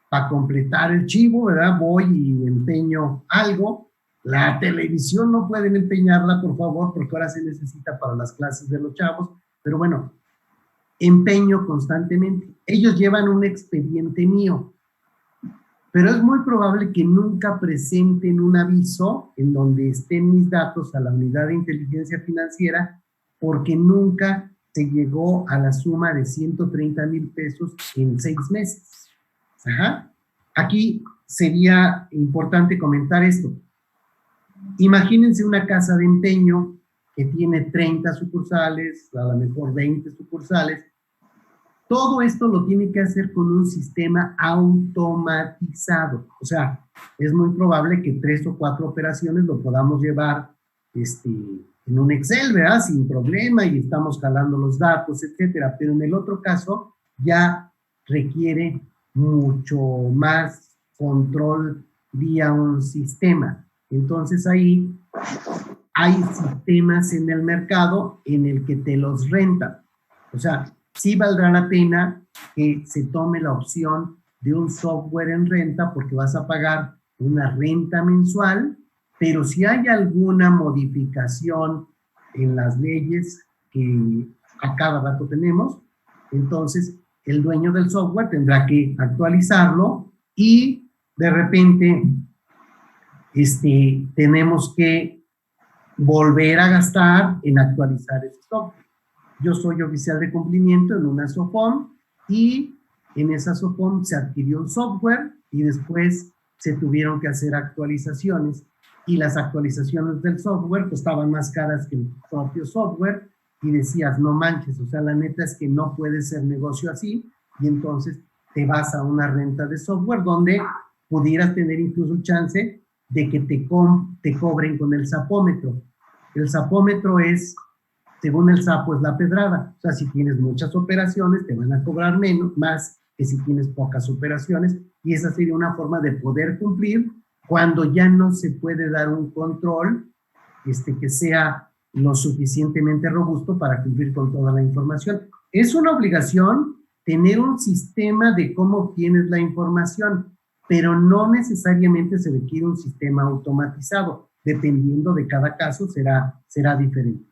para completar el chivo, ¿verdad? Voy y empeño algo. La televisión no pueden empeñarla, por favor, porque ahora se necesita para las clases de los chavos, pero bueno, empeño constantemente. Ellos llevan un expediente mío, pero es muy probable que nunca presenten un aviso en donde estén mis datos a la unidad de inteligencia financiera, porque nunca se llegó a la suma de 130,000 pesos en 6 meses. Aquí sería importante comentar esto. Imagínense una casa de empeño que tiene 30 sucursales, a lo mejor 20 sucursales. Todo esto lo tiene que hacer con un sistema automatizado. O sea, es muy probable que 3 o 4 operaciones lo podamos llevar en un Excel, ¿verdad? Sin problema, y estamos jalando los datos, etcétera. Pero en el otro caso ya requiere mucho más control vía un sistema. Entonces ahí hay sistemas en el mercado en el que te los rentan. O sea, sí valdrá la pena que se tome la opción de un software en renta, porque vas a pagar una renta mensual, pero si hay alguna modificación en las leyes que a cada rato tenemos, Entonces, el dueño del software tendrá que actualizarlo y de repente tenemos que volver a gastar en actualizar ese software. Yo soy oficial de cumplimiento en una SOFOM y en esa SOFOM se adquirió un software y después se tuvieron que hacer actualizaciones y las actualizaciones del software costaban más caras que el propio software y decías, no manches, o sea, la neta es que no puede ser negocio así y entonces te vas a una renta de software donde pudieras tener incluso chance de que te cobren con el sapómetro. El sapómetro es, según el sapo, es la pedrada. O sea, si tienes muchas operaciones, te van a cobrar más que si tienes pocas operaciones, y esa sería una forma de poder cumplir cuando ya no se puede dar un control que sea lo suficientemente robusto para cumplir con toda la información. Es una obligación tener un sistema de cómo obtienes la información, pero no necesariamente se requiere un sistema automatizado. Dependiendo de cada caso, será diferente.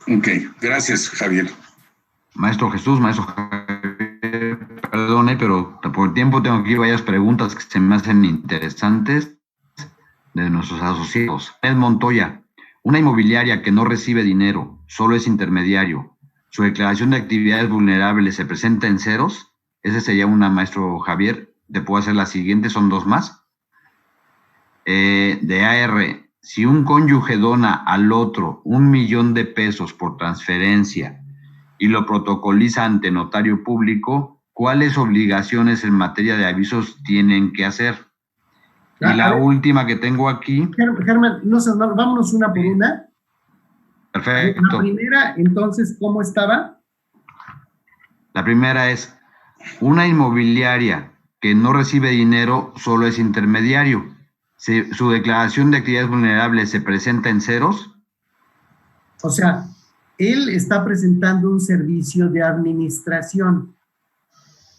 Ok, gracias, Javier. Maestro Jesús, maestro Javier, perdone, pero por el tiempo tengo aquí varias preguntas que se me hacen interesantes de nuestros asociados. Ed Montoya, una inmobiliaria que no recibe dinero, solo es intermediario, ¿su declaración de actividades vulnerables se presenta en ceros? Ese sería una, maestro Javier. Te puedo hacer la siguiente, son dos más. De AR, si un cónyuge dona al otro 1 millón de pesos por transferencia y lo protocoliza ante notario público, ¿cuáles obligaciones en materia de avisos tienen que hacer? Y la última que tengo aquí... Germán, vámonos una por una. Perfecto. La primera, entonces, ¿cómo estaba? La primera es, una inmobiliaria que no recibe dinero solo es intermediario. ¿Su declaración de actividades vulnerables se presenta en ceros? O sea, él está presentando un servicio de administración.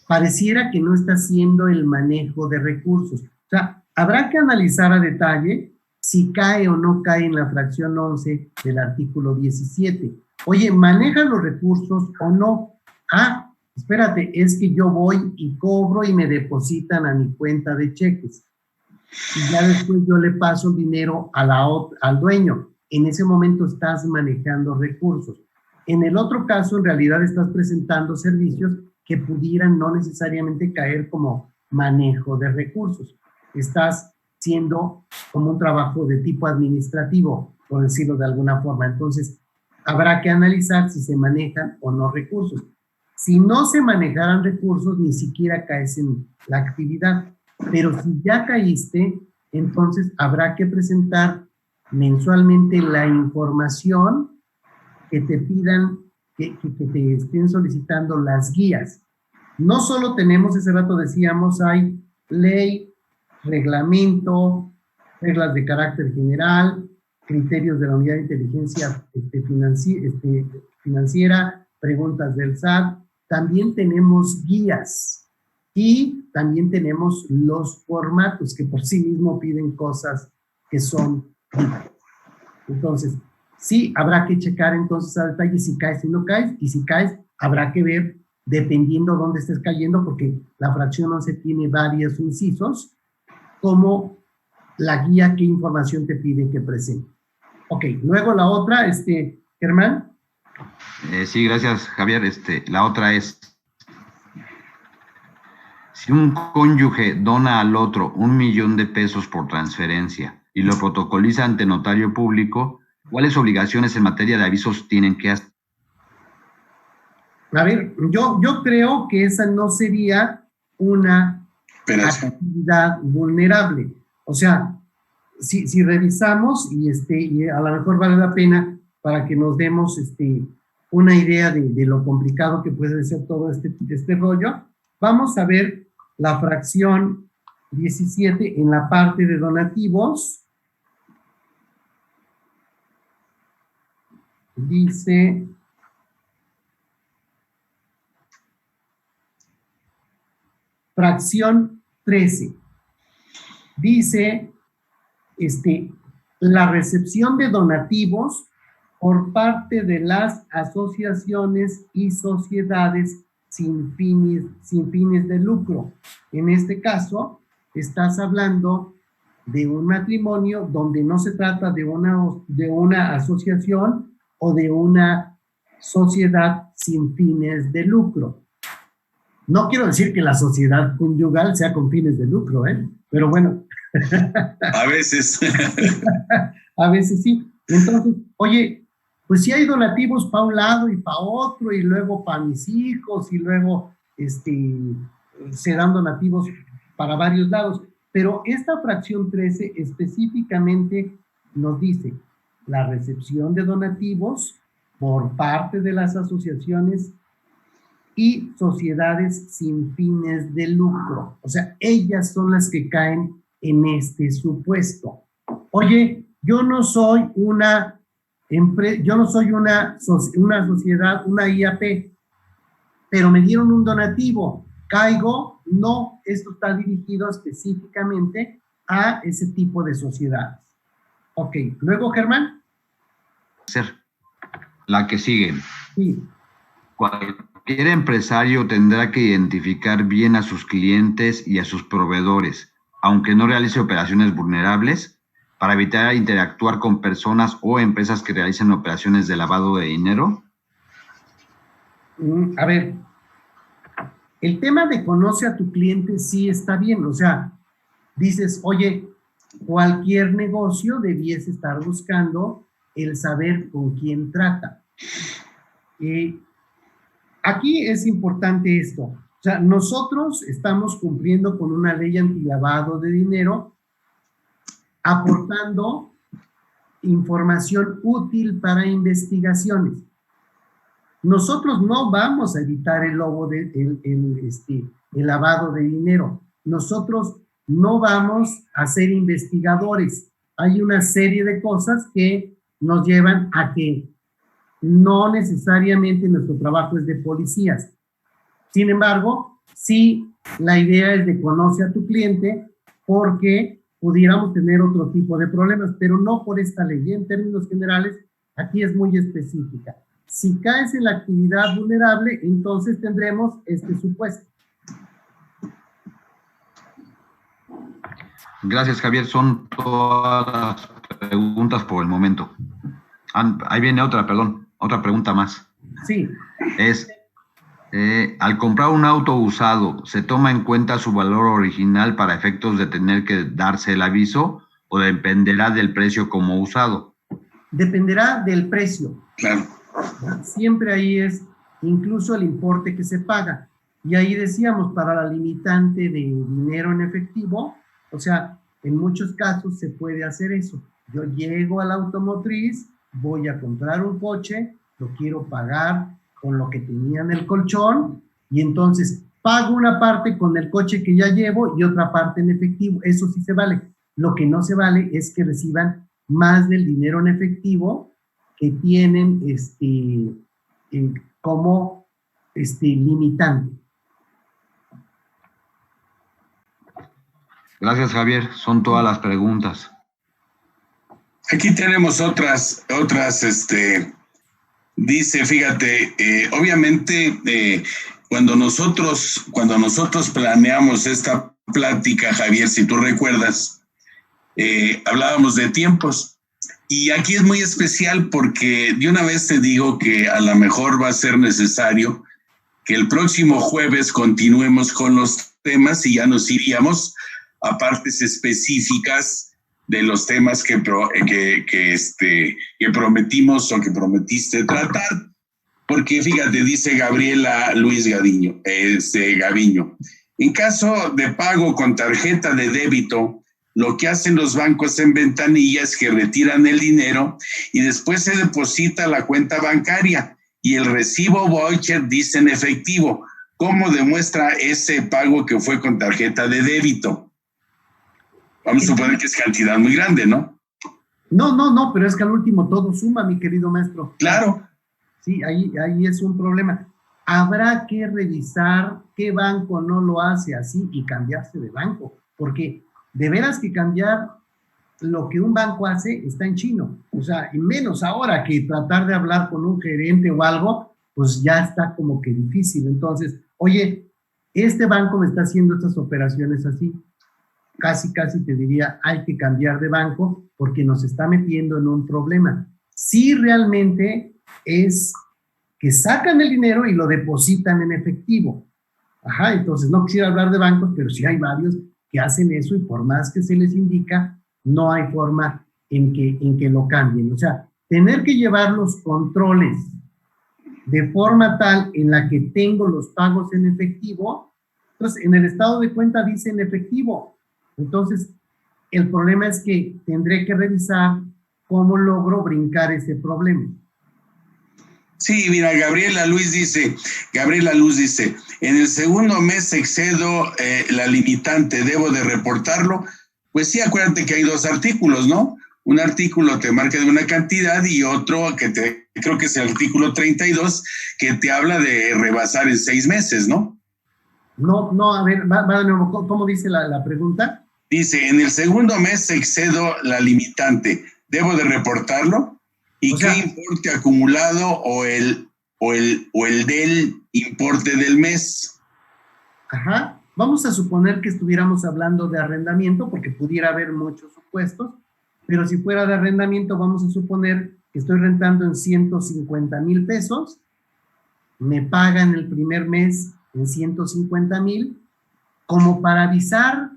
Pareciera que no está haciendo el manejo de recursos. O sea, habrá que analizar a detalle si cae o no cae en la fracción 11 del artículo 17. Oye, ¿maneja los recursos o no? Ah, espérate, es que yo voy y cobro y me depositan a mi cuenta de cheques. Y ya después yo le paso el dinero al dueño. En ese momento estás manejando recursos. En el otro caso, en realidad estás presentando servicios que pudieran no necesariamente caer como manejo de recursos. Estás siendo como un trabajo de tipo administrativo, por decirlo de alguna forma. Entonces, habrá que analizar si se manejan o no recursos. Si no se manejaran recursos, ni siquiera caes en la actividad. Pero si ya caíste, entonces habrá que presentar mensualmente la información que te pidan, que te estén solicitando las guías. No solo tenemos, ese rato decíamos, hay ley, reglamento, reglas de carácter general, criterios de la unidad de inteligencia financiera, preguntas del SAT, también tenemos guías. Y también tenemos los formatos que por sí mismo piden cosas que son diferentes. Entonces, sí, habrá que checar entonces a detalle si caes y no caes, y si caes, habrá que ver dependiendo dónde estés cayendo, porque la fracción 11 tiene varios incisos, como la guía, qué información te pide que presente. Ok, luego la otra, Germán. Sí, gracias, Javier. La otra es, si un cónyuge dona al otro 1 millón de pesos por transferencia y lo protocoliza ante notario público, ¿cuáles obligaciones en materia de avisos tienen que hacer? A ver, yo creo que esa no sería una actividad vulnerable. O sea, si revisamos, y a lo mejor vale la pena para que nos demos una idea de lo complicado que puede ser todo este rollo, vamos a ver la fracción 17 en la parte de donativos. Dice, fracción 13, dice, la recepción de donativos por parte de las asociaciones y sociedades sin fines de lucro. En este caso, estás hablando de un matrimonio donde no se trata de una asociación o de una sociedad sin fines de lucro. No quiero decir que la sociedad conyugal sea con fines de lucro, pero bueno. A veces. A veces sí. Entonces, oye, pues sí hay donativos para un lado y para otro, y luego para mis hijos, y luego se dan donativos para varios lados. Pero esta fracción 13 específicamente nos dice la recepción de donativos por parte de las asociaciones y sociedades sin fines de lucro. O sea, ellas son las que caen en este supuesto. Oye, yo no soy una sociedad, una IAP, pero me dieron un donativo. ¿Caigo? No, esto está dirigido específicamente a ese tipo de sociedades. Ok, luego, Germán. La que sigue. Sí. Cualquier empresario tendrá que identificar bien a sus clientes y a sus proveedores, aunque no realice operaciones vulnerables, para evitar interactuar con personas o empresas que realicen operaciones de lavado de dinero. A ver, el tema de conoce a tu cliente sí está bien, o sea, dices, oye, cualquier negocio debiese estar buscando el saber con quién trata. Aquí es importante esto, o sea, nosotros estamos cumpliendo con una ley antilavado de dinero, aportando información útil para investigaciones. Nosotros no vamos a evitar el lavado de dinero. Nosotros no vamos a ser investigadores. Hay una serie de cosas que nos llevan a que no necesariamente nuestro trabajo es de policías. Sin embargo, sí, la idea es de conoce a tu cliente porque pudiéramos tener otro tipo de problemas, pero no por esta ley. En términos generales, aquí es muy específica. Si caes en la actividad vulnerable, entonces tendremos este supuesto. Gracias, Javier. Son todas las preguntas por el momento. Ahí viene otra pregunta más. Sí. Es, al comprar un auto usado, ¿se toma en cuenta su valor original para efectos de tener que darse el aviso o dependerá del precio como usado? Dependerá del precio. Claro. Siempre ahí es incluso el importe que se paga. Y ahí decíamos, para la limitante de dinero en efectivo, o sea, en muchos casos se puede hacer eso. Yo llego a la automotriz, voy a comprar un coche, lo quiero pagar con lo que tenía en el colchón, y entonces pago una parte con el coche que ya llevo y otra parte en efectivo. Eso sí se vale. Lo que no se vale es que reciban más del dinero en efectivo que tienen como limitante. Gracias, Javier. Son todas las preguntas. Aquí tenemos otras, dice, fíjate, obviamente cuando nosotros planeamos esta plática, Javier, si tú recuerdas, hablábamos de tiempos. Y aquí es muy especial porque de una vez te digo que a lo mejor va a ser necesario que el próximo jueves continuemos con los temas y ya nos iríamos a partes específicas de los temas que prometimos o que prometiste tratar. Porque fíjate, dice Gabriela Luis Gaviño, en caso de pago con tarjeta de débito, lo que hacen los bancos en ventanilla es que retiran el dinero y después se deposita a la cuenta bancaria y el recibo voucher dice en efectivo. ¿Cómo demuestra ese pago que fue con tarjeta de débito? Vamos a suponer que es cantidad muy grande, ¿no? No, pero es que al último todo suma, mi querido maestro. Claro. Sí, ahí es un problema. Habrá que revisar qué banco no lo hace así y cambiarse de banco, porque de veras que cambiar lo que un banco hace está en chino. O sea, y menos ahora que tratar de hablar con un gerente o algo, pues ya está como que difícil. Entonces, oye, este banco me está haciendo estas operaciones así. Casi te diría, hay que cambiar de banco porque nos está metiendo en un problema. Si realmente es que sacan el dinero y lo depositan en efectivo. Ajá, entonces no quisiera hablar de bancos, pero sí hay varios que hacen eso y por más que se les indica, no hay forma en que lo cambien. O sea, tener que llevar los controles de forma tal en la que tengo los pagos en efectivo, entonces en el estado de cuenta dice en efectivo. Entonces, el problema es que tendré que revisar cómo logro brincar ese problema. Sí, mira, Gabriela Luz dice, en el segundo mes excedo la limitante, ¿debo de reportarlo? Pues sí, acuérdate que hay dos artículos, ¿no? Un artículo te marca de una cantidad y otro creo que es el artículo 32, que te habla de rebasar en 6 meses, ¿no? No, a ver, va de nuevo, ¿cómo dice la pregunta? Dice, en el segundo mes excedo la limitante, ¿debo de reportarlo? ¿Y qué importe acumulado o el del importe del mes? Ajá, vamos a suponer que estuviéramos hablando de arrendamiento, porque pudiera haber muchos supuestos, pero si fuera de arrendamiento, vamos a suponer que estoy rentando en 150,000 pesos, me pagan el primer mes en 150,000, como para avisar,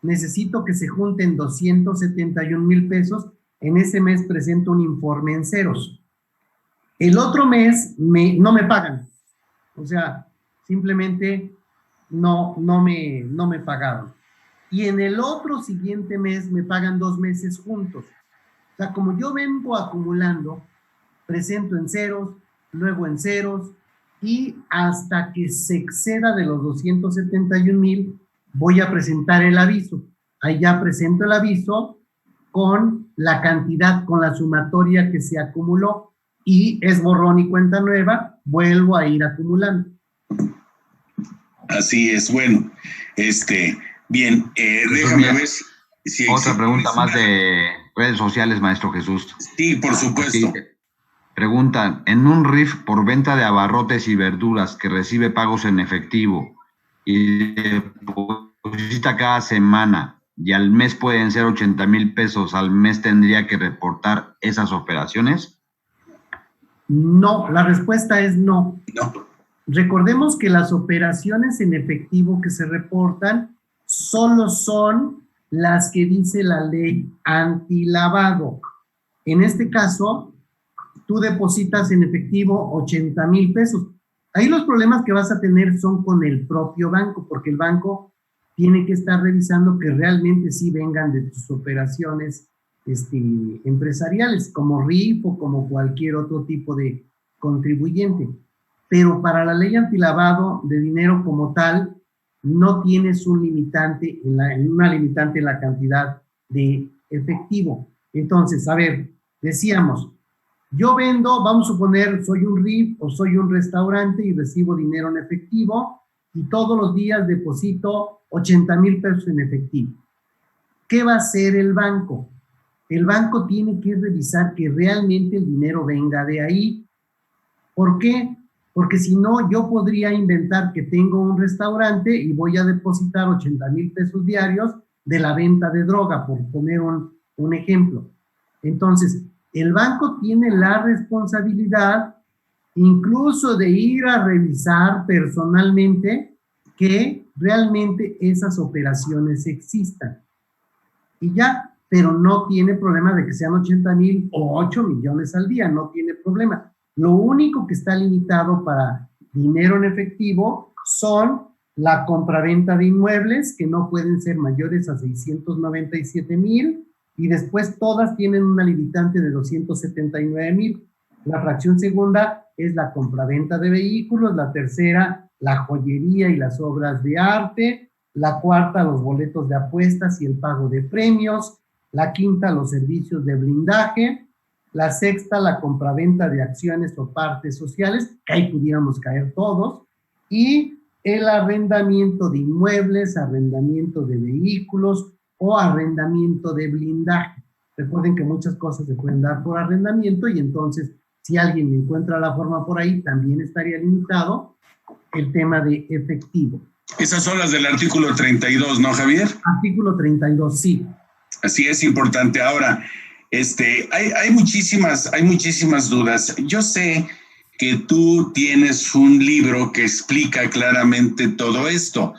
necesito que se junten 271,000 pesos, en ese mes presento un informe en ceros. El otro mes no me pagan, o sea, simplemente no me pagaron. Y en el otro siguiente mes me pagan 2 meses juntos. O sea, como yo vengo acumulando, presento en ceros, luego en ceros, y hasta que se exceda de los 271,000, voy a presentar el aviso. Ahí ya presento el aviso con la cantidad, con la sumatoria que se acumuló, y es borrón y cuenta nueva, vuelvo a ir acumulando. Así es, bueno, bien, déjame ver si otra pregunta más de redes sociales, maestro Jesús. Sí, por supuesto. Aquí preguntan, en un RIF por venta de abarrotes y verduras que recibe pagos en efectivo y deposita cada semana y al mes pueden ser 80,000 pesos, ¿al mes tendría que reportar esas operaciones? No, la respuesta es no. No. Recordemos que las operaciones en efectivo que se reportan solo son las que dice la ley antilavado. En este caso, tú depositas en efectivo 80,000 pesos. Ahí los problemas que vas a tener son con el propio banco, porque el banco tiene que estar revisando que realmente sí vengan de tus operaciones empresariales, como RIF o como cualquier otro tipo de contribuyente. Pero para la ley antilavado de dinero como tal, no tienes un limitante una limitante en la cantidad de efectivo. Entonces, a ver, decíamos, yo vendo, vamos a suponer, soy un RIF o soy un restaurante y recibo dinero en efectivo y todos los días deposito 80,000 pesos en efectivo. ¿Qué va a hacer el banco? El banco tiene que revisar que realmente el dinero venga de ahí. ¿Por qué? Porque si no, yo podría inventar que tengo un restaurante y voy a depositar 80,000 pesos diarios de la venta de droga, por poner un ejemplo. Entonces, el banco tiene la responsabilidad incluso de ir a revisar personalmente que realmente esas operaciones existan. Y ya, pero no tiene problema de que sean 80,000 o 8 millones al día, no tiene problema. Lo único que está limitado para dinero en efectivo son la compraventa de inmuebles, que no pueden ser mayores a 697,000, y después todas tienen una limitante de 279,000. La fracción segunda es la compraventa de vehículos, la tercera, la joyería y las obras de arte, la cuarta, los boletos de apuestas y el pago de premios, la quinta, los servicios de blindaje, la sexta, la compraventa de acciones o partes sociales, que ahí pudiéramos caer todos, y el arrendamiento de inmuebles, arrendamiento de vehículos o arrendamiento de blindaje. Recuerden que muchas cosas se pueden dar por arrendamiento y entonces si alguien encuentra la forma por ahí, también estaría limitado el tema de efectivo. Esas son las del artículo 32, ¿no, Javier? Artículo 32, sí. Así es importante. Ahora, hay muchísimas dudas. Yo sé que tú tienes un libro que explica claramente todo esto.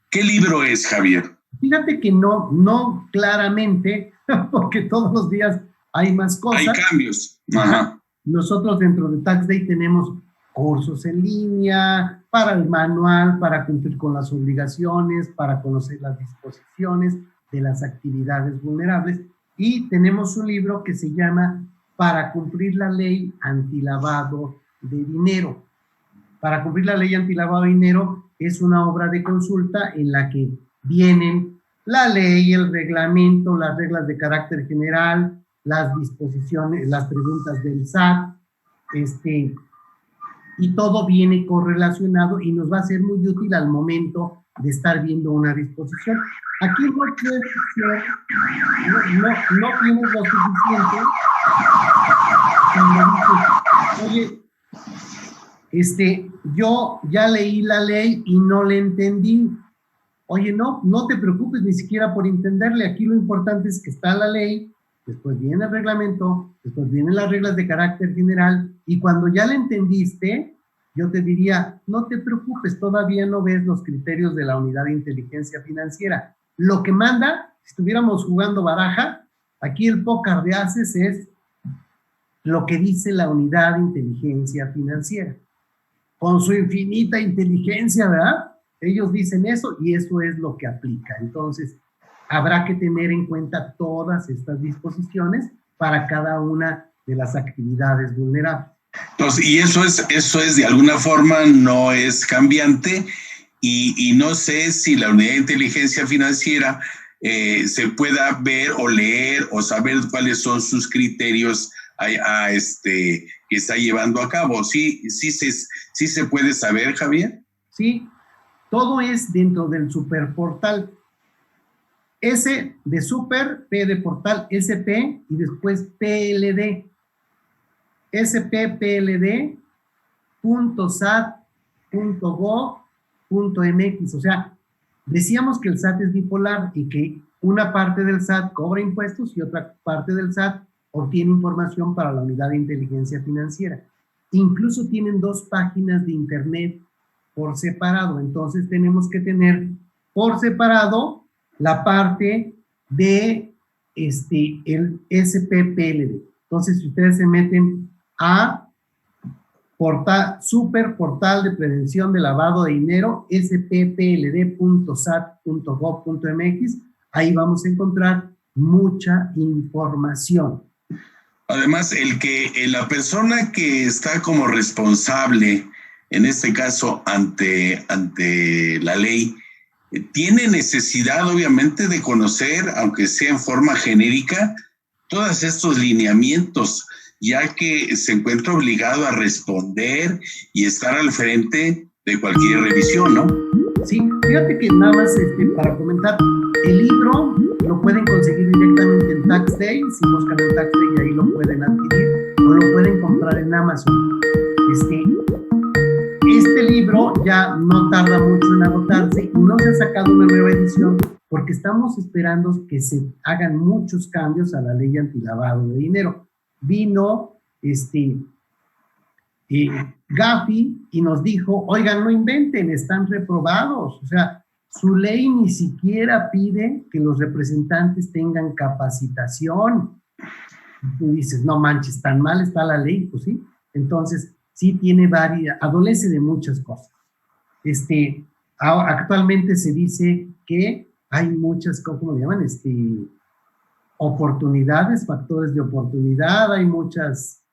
¿Qué libro es, Javier? Fíjate que no claramente, porque todos los días hay más cosas. Hay cambios. Ajá. Nosotros dentro de Tax Day tenemos cursos en línea, para el manual, para cumplir con las obligaciones, para conocer las disposiciones de las actividades vulnerables, y tenemos un libro que se llama Para cumplir la ley antilavado de dinero. Para cumplir la ley antilavado de dinero es una obra de consulta en la que vienen la ley, el reglamento, las reglas de carácter general, las disposiciones, las preguntas del SAT, y todo viene correlacionado y nos va a ser muy útil al momento de estar viendo una disposición. Aquí no tienes lo suficiente cuando dices, oye, yo ya leí la ley y no le entendí. Oye, no te preocupes ni siquiera por entenderle. Aquí lo importante es que está la ley, después viene el reglamento, después vienen las reglas de carácter general, y cuando ya le entendiste, yo te diría, no te preocupes, todavía no ves los criterios de la unidad de inteligencia financiera. Lo que manda, si estuviéramos jugando baraja, aquí el póker de haces es lo que dice la unidad de inteligencia financiera. Con su infinita inteligencia, ¿verdad? Ellos dicen eso y eso es lo que aplica. Entonces, habrá que tener en cuenta todas estas disposiciones para cada una de las actividades vulnerables. Entonces, y eso es de alguna forma no es cambiante, y no sé si la unidad de inteligencia financiera se pueda ver o leer o saber cuáles son sus criterios que está llevando a cabo. ¿Sí se puede saber, Javier? Sí, todo es dentro del superportal. S de super, P de portal, SP y después PLD. sppld.sat.gov.mx. O sea, decíamos que el SAT es bipolar y que una parte del SAT cobra impuestos y otra parte del SAT obtiene información para la unidad de inteligencia financiera. Incluso tienen dos páginas de internet por separado. Entonces tenemos que tener por separado la parte de el SPPLD. Entonces, si ustedes se meten a super portal de prevención de lavado de dinero, sppld.sat.gov.mx, ahí vamos a encontrar mucha información. Además, la persona que está como responsable, en este caso ante la ley, tiene necesidad obviamente de conocer, aunque sea en forma genérica, todos estos lineamientos, ya que se encuentra obligado a responder y estar al frente de cualquier revisión, ¿no? Sí, fíjate que nada más para comentar, el libro lo pueden conseguir directamente en Tax Day, si buscan en Tax Day ahí lo pueden adquirir, o lo pueden comprar en Amazon. Este libro ya no tarda mucho en agotarse y no se ha sacado una nueva edición porque estamos esperando que se hagan muchos cambios a la ley antilavado de dinero. Vino Gafi y nos dijo, oigan, no inventen, están reprobados. O sea, su ley ni siquiera pide que los representantes tengan capacitación. Y tú dices, no manches, tan mal está la ley, pues sí. Entonces, sí tiene adolece de muchas cosas. Actualmente se dice que hay muchas, ¿cómo le llaman? Oportunidades, factores de oportunidad, hay muchas,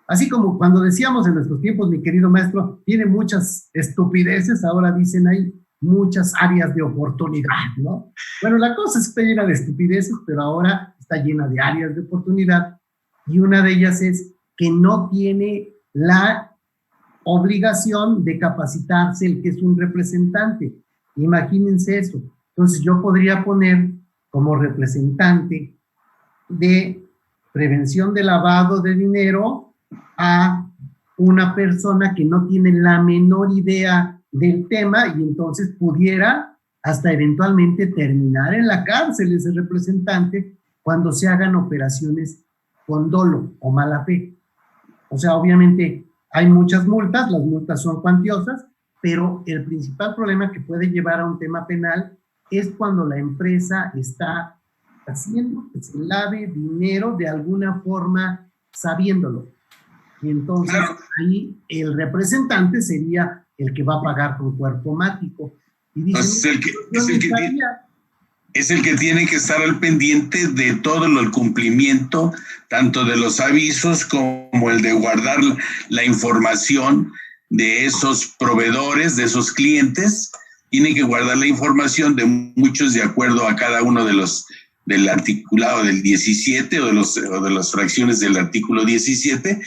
así como cuando decíamos en nuestros tiempos, mi querido maestro, tiene muchas estupideces, ahora dicen hay muchas áreas de oportunidad, ¿no? Bueno, la cosa es que está llena de estupideces, pero ahora está llena de áreas de oportunidad, y una de ellas es que no tiene la obligación de capacitarse el que es un representante. Imagínense eso. Entonces yo podría poner como representante de prevención de lavado de dinero a una persona que no tiene la menor idea del tema y entonces pudiera hasta eventualmente terminar en la cárcel ese representante cuando se hagan operaciones con dolo o mala fe. O sea, obviamente hay muchas multas, las multas son cuantiosas, pero el principal problema que puede llevar a un tema penal es cuando la empresa está haciendo que se lave dinero de alguna forma sabiéndolo. Y entonces ahí el representante sería el que va a pagar con cuerpo mático. Y dice, es el que tiene que estar al pendiente de todo el cumplimiento, tanto de los avisos como el de guardar la información de esos proveedores, de esos clientes. Tiene que guardar la información de muchos de acuerdo a cada uno de los del articulado del 17 o de las fracciones del artículo 17,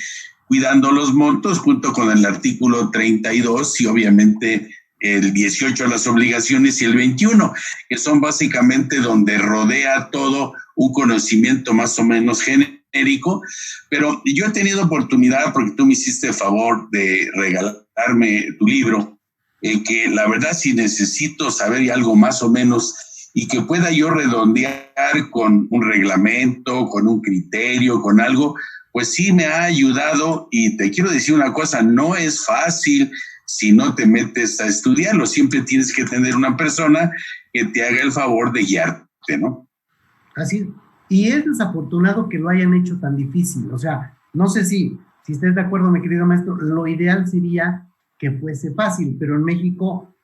cuidando los montos junto con el artículo 32 y obviamente el 18 las obligaciones y el 21, que son básicamente donde rodea todo un conocimiento más o menos genérico. Pero yo he tenido oportunidad, porque tú me hiciste el favor de regalarme tu libro, que la verdad si necesito saber algo más o menos y que pueda yo redondear con un reglamento, con un criterio, con algo, pues sí me ha ayudado. Y te quiero decir una cosa, no es fácil si no te metes a estudiarlo. Siempre tienes que tener una persona que te haga el favor de guiarte, ¿no? Así, y es desafortunado que lo hayan hecho tan difícil. O sea, no sé si estés de acuerdo, mi querido maestro, lo ideal sería que fuese fácil, pero en México,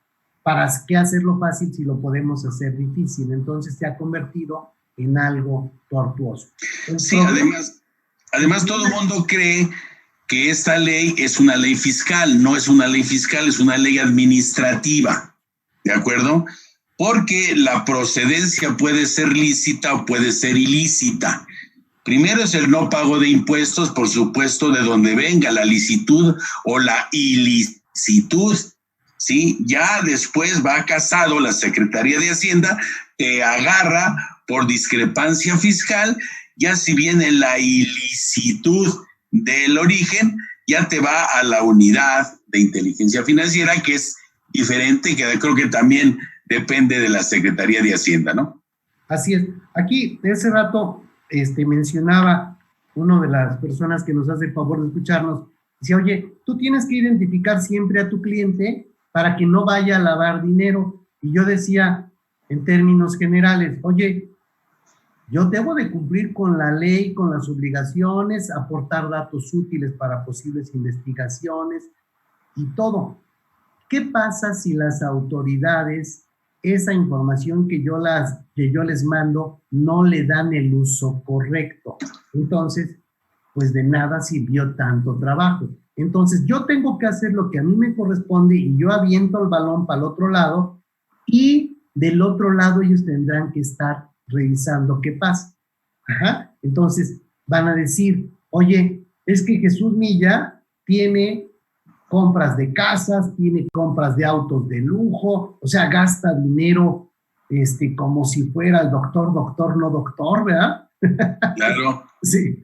¿para qué hacerlo fácil si lo podemos hacer difícil? Entonces se ha convertido en algo tortuoso. Sí, además todo el mundo cree que esta ley es una ley fiscal. No es una ley fiscal, es una ley administrativa, ¿de acuerdo? Porque la procedencia puede ser lícita o puede ser ilícita. Primero es el no pago de impuestos, por supuesto, de donde venga la licitud o la ilicitud, ¿sí? Ya después va casado la Secretaría de Hacienda, te agarra por discrepancia fiscal. Ya si viene la ilicitud del origen, ya te va a la unidad de inteligencia financiera, que es diferente, que creo que también depende de la Secretaría de Hacienda, ¿no? Así es. Aquí, de ese rato, mencionaba una de las personas que nos hace el favor de escucharnos, decía, oye, tú tienes que identificar siempre a tu cliente para que no vaya a lavar dinero. Y yo decía, en términos generales, oye, yo debo de cumplir con la ley, con las obligaciones, aportar datos útiles para posibles investigaciones y todo. ¿Qué pasa si las autoridades, esa información que yo les mando, no le dan el uso correcto? Entonces, pues de nada sirvió tanto trabajo. Entonces, yo tengo que hacer lo que a mí me corresponde y yo aviento el balón para el otro lado y del otro lado ellos tendrán que estar revisando qué pasa. Ajá. Entonces, van a decir, oye, es que Jesús Milla tiene compras de casas, tiene compras de autos de lujo, o sea, gasta dinero como si fuera el doctor, no doctor, ¿verdad? Claro. Sí,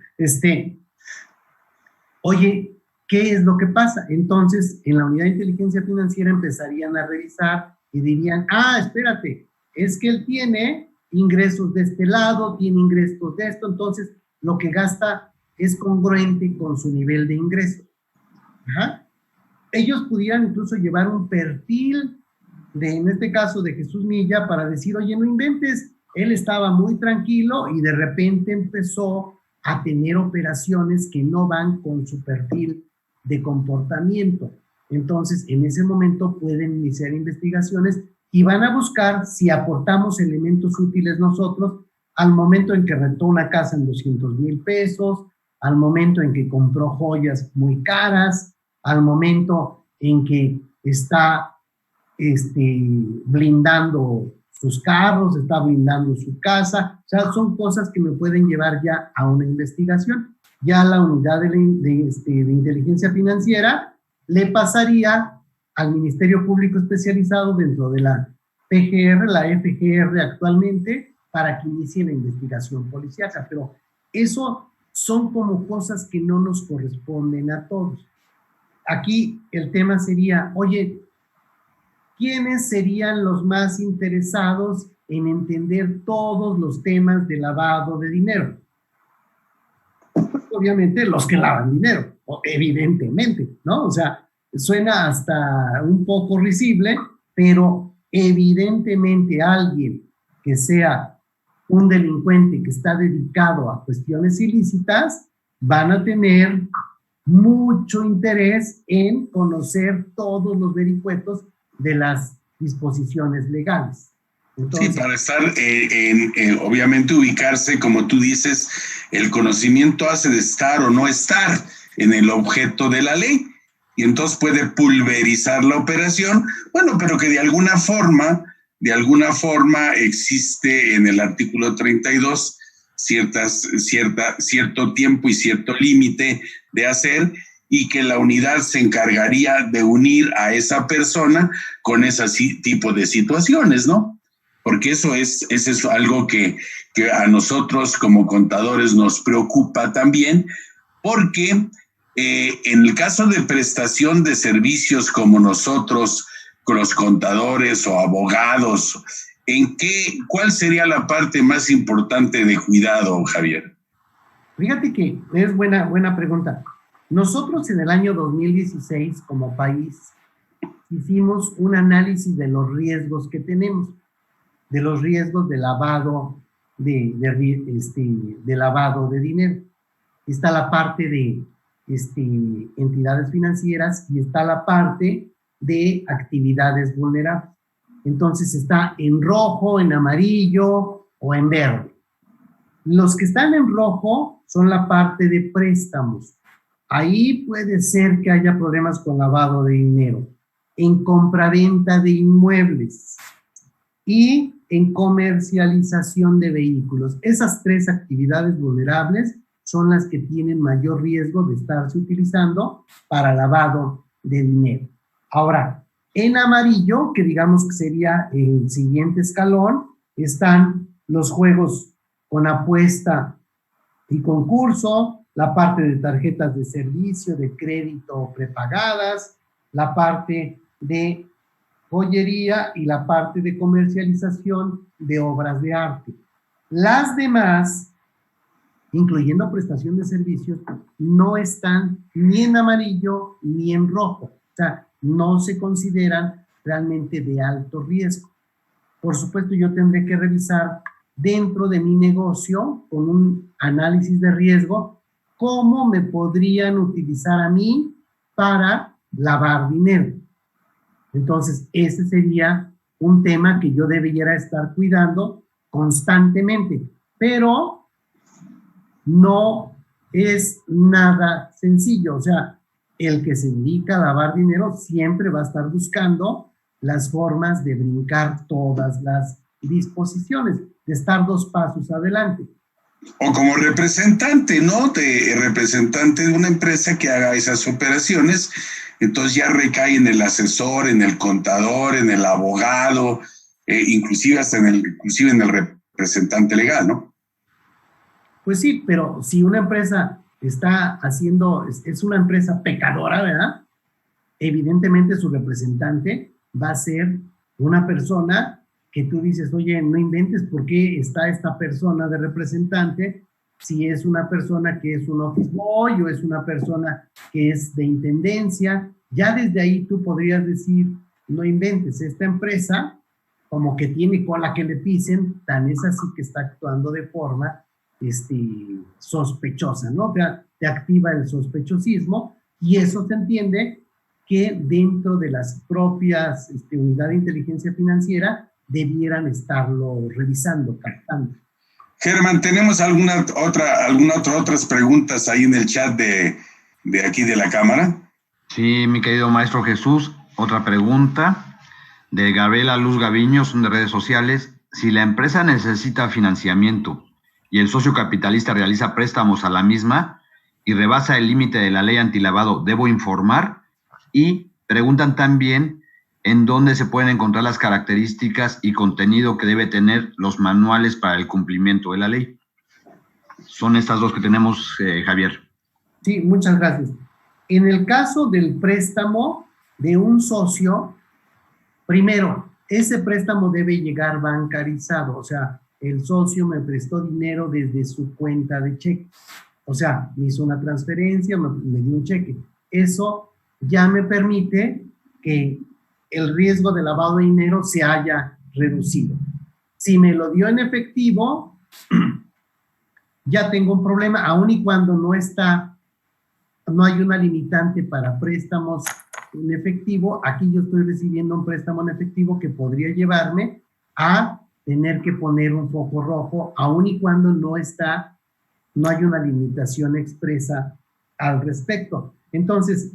oye, ¿qué es lo que pasa? Entonces, en la unidad de inteligencia financiera empezarían a revisar y dirían, espérate, es que él tiene ingresos de este lado, tiene ingresos de esto, entonces lo que gasta es congruente con su nivel de ingreso. Ajá. Ellos pudieran incluso llevar un perfil en este caso de Jesús Milla para decir, oye, no inventes, él estaba muy tranquilo y de repente empezó a tener operaciones que no van con su perfil de comportamiento. Entonces, en ese momento pueden iniciar investigaciones y van a buscar si aportamos elementos útiles nosotros al momento en que rentó una casa en 200,000 pesos, al momento en que compró joyas muy caras, al momento en que está blindando sus carros, está blindando su casa. O sea, son cosas que me pueden llevar ya a una investigación. Ya la unidad de inteligencia financiera le pasaría al Ministerio Público Especializado dentro de la PGR, la FGR actualmente, para que inicie la investigación policíaca. Pero eso son como cosas que no nos corresponden a todos. Aquí el tema sería, oye, ¿quiénes serían los más interesados en entender todos los temas de lavado de dinero? Obviamente los que lavan dinero, evidentemente, ¿no? O sea, suena hasta un poco risible, pero evidentemente alguien que sea un delincuente que está dedicado a cuestiones ilícitas van a tener mucho interés en conocer todos los vericuetos de las disposiciones legales. Entonces, sí, para estar, obviamente ubicarse, como tú dices, el conocimiento hace de estar o no estar en el objeto de la ley, y entonces puede pulverizar la operación, bueno, pero que de alguna forma existe en el artículo 32 cierto tiempo y cierto límite de hacer, y que la unidad se encargaría de unir a esa persona con ese tipo de situaciones, ¿no? Porque eso es algo que a nosotros como contadores nos preocupa también, porque en el caso de prestación de servicios como nosotros, con los contadores o abogados, ¿cuál sería la parte más importante de cuidado, Javier? Fíjate que es buena pregunta. Nosotros en el año 2016, como país, hicimos un análisis de los riesgos que tenemos, de los riesgos de lavado de lavado de dinero. Está la parte de entidades financieras y está la parte de actividades vulnerables. Entonces está en rojo, en amarillo o en verde. Los que están en rojo son la parte de préstamos. Ahí puede ser que haya problemas con lavado de dinero, en compraventa de inmuebles y en comercialización de vehículos. Esas tres actividades vulnerables son las que tienen mayor riesgo de estarse utilizando para lavado de dinero. Ahora, en amarillo, que digamos que sería el siguiente escalón, están los juegos con apuesta y concurso, la parte de tarjetas de servicio, de crédito prepagadas, la parte de joyería y la parte de comercialización de obras de arte. Las demás, incluyendo prestación de servicios, no están ni en amarillo ni en rojo. O sea, no se consideran realmente de alto riesgo. Por supuesto, yo tendré que revisar dentro de mi negocio, con un análisis de riesgo, cómo me podrían utilizar a mí para lavar dinero. Entonces, ese sería un tema que yo debiera estar cuidando constantemente, pero no es nada sencillo. O sea, el que se dedica a lavar dinero siempre va a estar buscando las formas de brincar todas las disposiciones, de estar 2 pasos adelante. O como representante, ¿no? Representante de una empresa que haga esas operaciones, entonces ya recae en el asesor, en el contador, en el abogado, inclusive hasta en el representante legal, ¿no? Pues sí, pero si una empresa está haciendo, es una empresa pecadora, ¿verdad? Evidentemente su representante va a ser una persona que tú dices, oye, no inventes por qué está esta persona de representante, si es una persona que es un office boy o es una persona que es de intendencia. Ya desde ahí tú podrías decir, no inventes, esta empresa como que tiene cola que le pisen, tan es así que está actuando de forma sospechosa, ¿no? Te activa el sospechosismo, y eso se entiende que dentro de las propias unidades de inteligencia financiera debieran estarlo revisando, captando. Germán, ¿tenemos otras preguntas ahí en el chat de aquí de la Cámara? Sí, mi querido maestro Jesús, otra pregunta de Gabriela Luz Gaviño, son de redes sociales. Si la empresa necesita financiamiento y el socio capitalista realiza préstamos a la misma y rebasa el límite de la ley antilavado, ¿debo informar? Y preguntan también en dónde se pueden encontrar las características y contenido que debe tener los manuales para el cumplimiento de la ley. son estas dos que tenemos, Javier. Sí, muchas gracias. En el caso del préstamo de un socio, primero, ese préstamo debe llegar bancarizado, o sea, el socio me prestó dinero desde su cuenta de cheque. O sea, me hizo una transferencia, me dio un cheque. Eso ya me permite que el riesgo de lavado de dinero se haya reducido. Si me lo dio en efectivo, ya tengo un problema, aun y cuando no hay una limitante para préstamos en efectivo. Aquí yo estoy recibiendo un préstamo en efectivo que podría llevarme a tener que poner un foco rojo, aun y cuando no hay una limitación expresa al respecto. Entonces,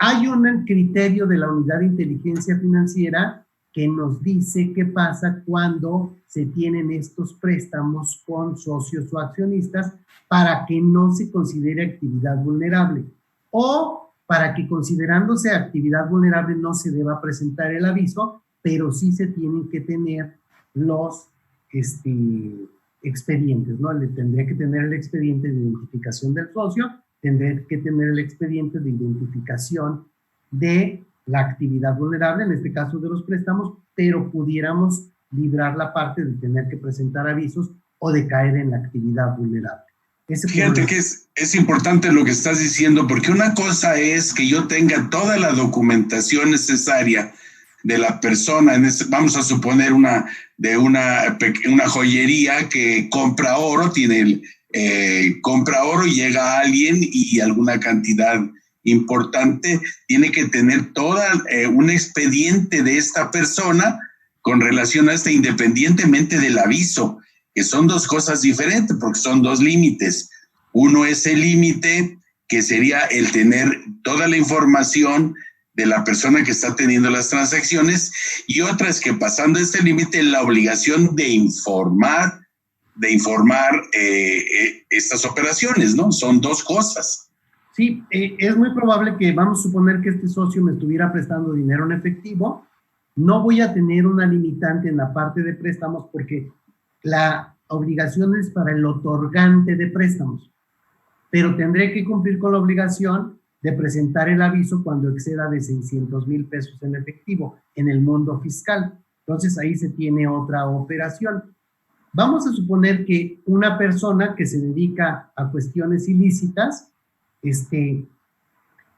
hay un criterio de la Unidad de Inteligencia Financiera que nos dice qué pasa cuando se tienen estos préstamos con socios o accionistas para que no se considere actividad vulnerable, o para que, considerándose actividad vulnerable, no se deba presentar el aviso, pero sí se tienen que tener los expedientes, ¿no? Tendría que tener el expediente de identificación del socio, tendría que tener el expediente de identificación de la actividad vulnerable, en este caso de los préstamos, pero pudiéramos librar la parte de tener que presentar avisos o de caer en la actividad vulnerable. Fíjate que es importante lo que estás diciendo, porque una cosa es que yo tenga toda la documentación necesaria de la persona, vamos a suponer una joyería que compra oro, compra oro y llega alguien y alguna cantidad importante, tiene que tener toda un expediente de esta persona con relación a independientemente del aviso, que son dos cosas diferentes porque son dos límites. Uno es el límite que sería el tener toda la información de la persona que está teniendo las transacciones, y otra es que pasando este límite la obligación de informar estas operaciones, ¿no? Son dos cosas. Sí, es muy probable que, vamos a suponer que este socio me estuviera prestando dinero en efectivo, no voy a tener una limitante en la parte de préstamos porque la obligación es para el otorgante de préstamos, pero tendré que cumplir con la obligación de presentar el aviso cuando exceda de 600,000 pesos en efectivo en el mundo fiscal. Entonces ahí se tiene otra operación. Vamos a suponer que una persona que se dedica a cuestiones ilícitas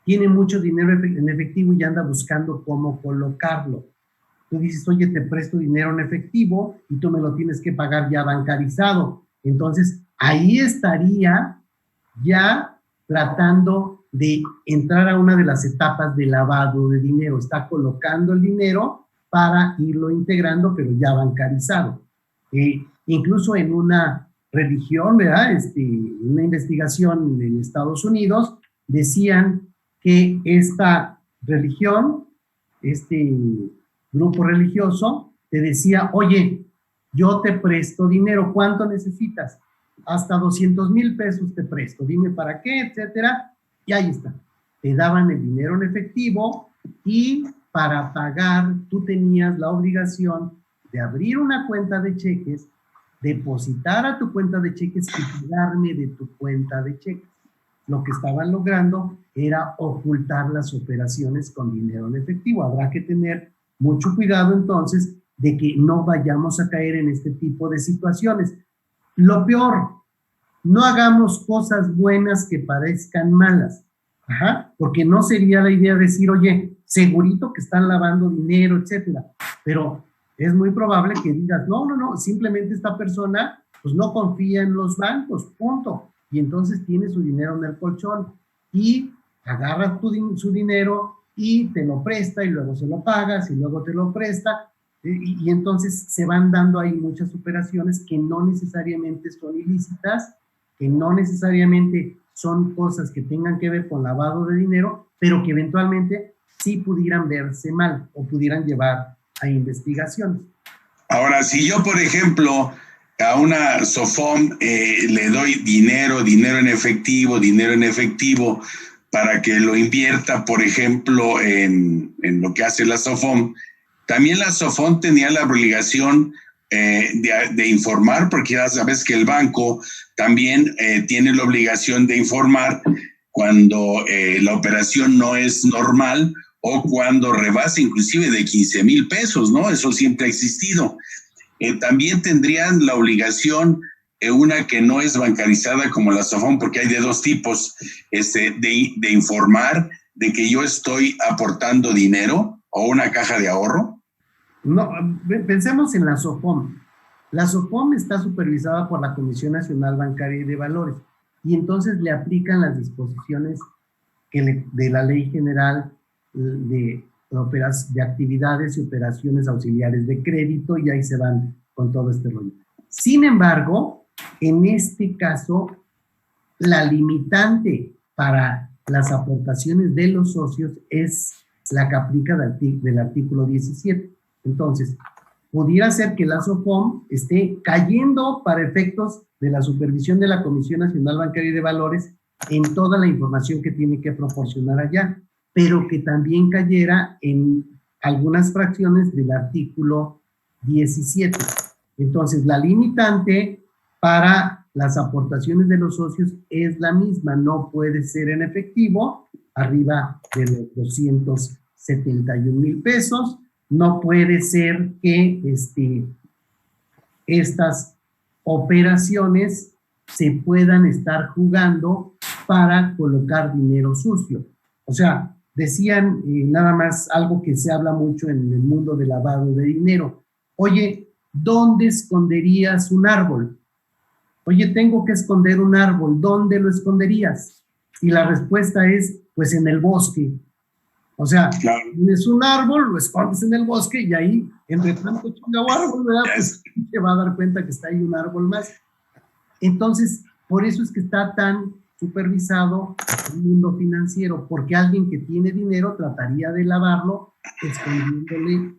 tiene mucho dinero en efectivo y anda buscando cómo colocarlo. Tú dices, oye, te presto dinero en efectivo y tú me lo tienes que pagar ya bancarizado. Entonces, ahí estaría ya tratando de entrar a una de las etapas de lavado de dinero. Está colocando el dinero para irlo integrando, pero ya bancarizado. Incluso en una religión, ¿verdad? Una investigación en Estados Unidos, decían que esta religión, grupo religioso, te decía, oye, yo te presto dinero, ¿cuánto necesitas? Hasta 200,000 pesos te presto, dime para qué, etcétera, y ahí está. Te daban el dinero en efectivo y para pagar tú tenías la obligación de abrir una cuenta de cheques, depositar a tu cuenta de cheques y pagarme de tu cuenta de cheques. Lo que estaban logrando era ocultar las operaciones con dinero en efectivo. Habrá que tener mucho cuidado entonces de que no vayamos a caer en este tipo de situaciones. Lo peor, no hagamos cosas buenas que parezcan malas, porque no sería la idea decir, oye, segurito que están lavando dinero, etcétera, pero es muy probable que digas, no, simplemente esta persona pues no confía en los bancos, punto, y entonces tiene su dinero en el colchón y agarra su dinero y te lo presta y luego se lo pagas y luego te lo presta y entonces se van dando ahí muchas operaciones que no necesariamente son ilícitas, que no necesariamente son cosas que tengan que ver con lavado de dinero, pero que eventualmente sí pudieran verse mal o pudieran llevar a investigaciones. Ahora, si yo, por ejemplo, a una SOFOM le doy dinero en efectivo para que lo invierta, por ejemplo, en lo que hace la SOFOM, también la SOFOM tenía la obligación de informar, porque ya sabes que el banco también tiene la obligación de informar cuando la operación no es normal o cuando rebasa inclusive de 15,000 pesos, ¿no? Eso siempre ha existido. También tendrían la obligación, una que no es bancarizada como la SOFOM, porque hay de dos tipos, de informar de que yo estoy aportando dinero o una caja de ahorro. No, pensemos en la SOFOM. La SOFOM está supervisada por la Comisión Nacional Bancaria y de Valores, y entonces le aplican las disposiciones de la Ley General de actividades y operaciones auxiliares de crédito, y ahí se van con todo este rollo. Sin embargo, en este caso, la limitante para las aportaciones de los socios es la que aplica del artículo 17. Entonces, pudiera ser que la SOFOM esté cayendo para efectos de la supervisión de la Comisión Nacional Bancaria y de Valores en toda la información que tiene que proporcionar allá, pero que también cayera en algunas fracciones del artículo 17. Entonces, la limitante para las aportaciones de los socios es la misma, no puede ser en efectivo, arriba de los 271,000 pesos, no puede ser que estas operaciones se puedan estar jugando para colocar dinero sucio. O sea, decían nada más algo que se habla mucho en el mundo del lavado de dinero. Oye, ¿dónde esconderías un árbol? Oye, tengo que esconder un árbol, ¿dónde lo esconderías? Y la respuesta es, pues en el bosque. O sea, claro, tienes un árbol, lo escondes en el bosque y ahí, entre tanto chingado árbol, ¿verdad? Pues te va a dar cuenta que está ahí un árbol más. Entonces, por eso es que está tan supervisado el mundo financiero, porque alguien que tiene dinero trataría de lavarlo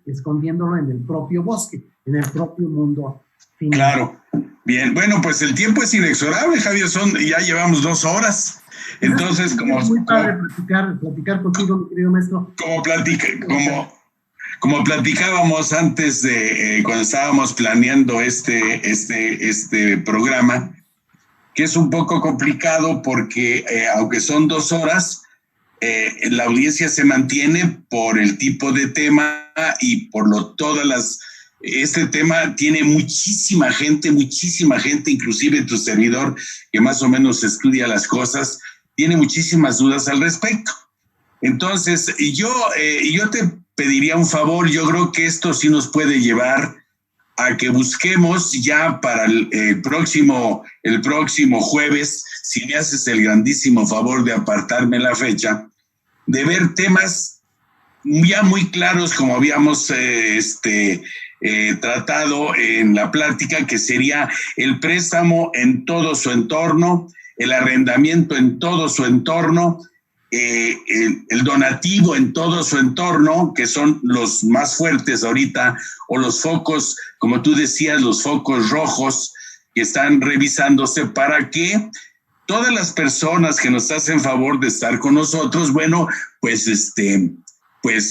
escondiéndolo en el propio bosque, en el propio mundo financiero. Claro. Bien, bueno, pues el tiempo es inexorable, Javier, ya llevamos 2 horas. Entonces, es muy padre platicar contigo, mi querido maestro. Como platicábamos antes de cuando estábamos planeando este programa, que es un poco complicado porque aunque son 2 horas, la audiencia se mantiene por el tipo de tema y por este tema tiene muchísima gente, inclusive tu servidor, que más o menos estudia las cosas, tiene muchísimas dudas al respecto. Entonces, yo te pediría un favor, yo creo que esto sí nos puede llevar a que busquemos ya para el próximo jueves, si me haces el grandísimo favor de apartarme la fecha, de ver temas ya muy claros como habíamos tratado en la plática, que sería el préstamo en todo su entorno, el arrendamiento en todo su entorno, el donativo en todo su entorno, que son los más fuertes ahorita, o los focos, como tú decías, los focos rojos que están revisándose para que todas las personas que nos hacen favor de estar con nosotros, bueno, pues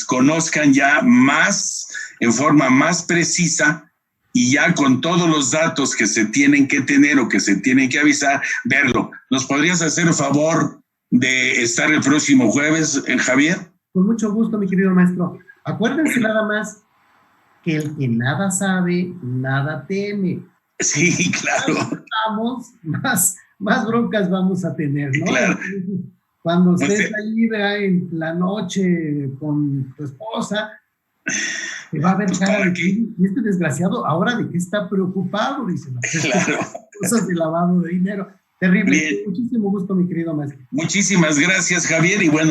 conozcan ya más, en forma más precisa, y ya con todos los datos que se tienen que tener o que se tienen que avisar, verlo. ¿Nos podrías hacer el favor de estar el próximo jueves, Javier? Con mucho gusto, mi querido maestro. Acuérdense nada más que el que nada sabe, nada teme. Sí, claro. Más broncas vamos a tener, ¿no? Claro. Cuando estés ahí en la noche con tu esposa, te va a ver cara de y este desgraciado, ¿ahora de qué está preocupado? Dice, no, claro. Cosas de lavado de dinero. Terrible. Bien. Muchísimo gusto, mi querido maestro. Muchísimas gracias, Javier, y bueno.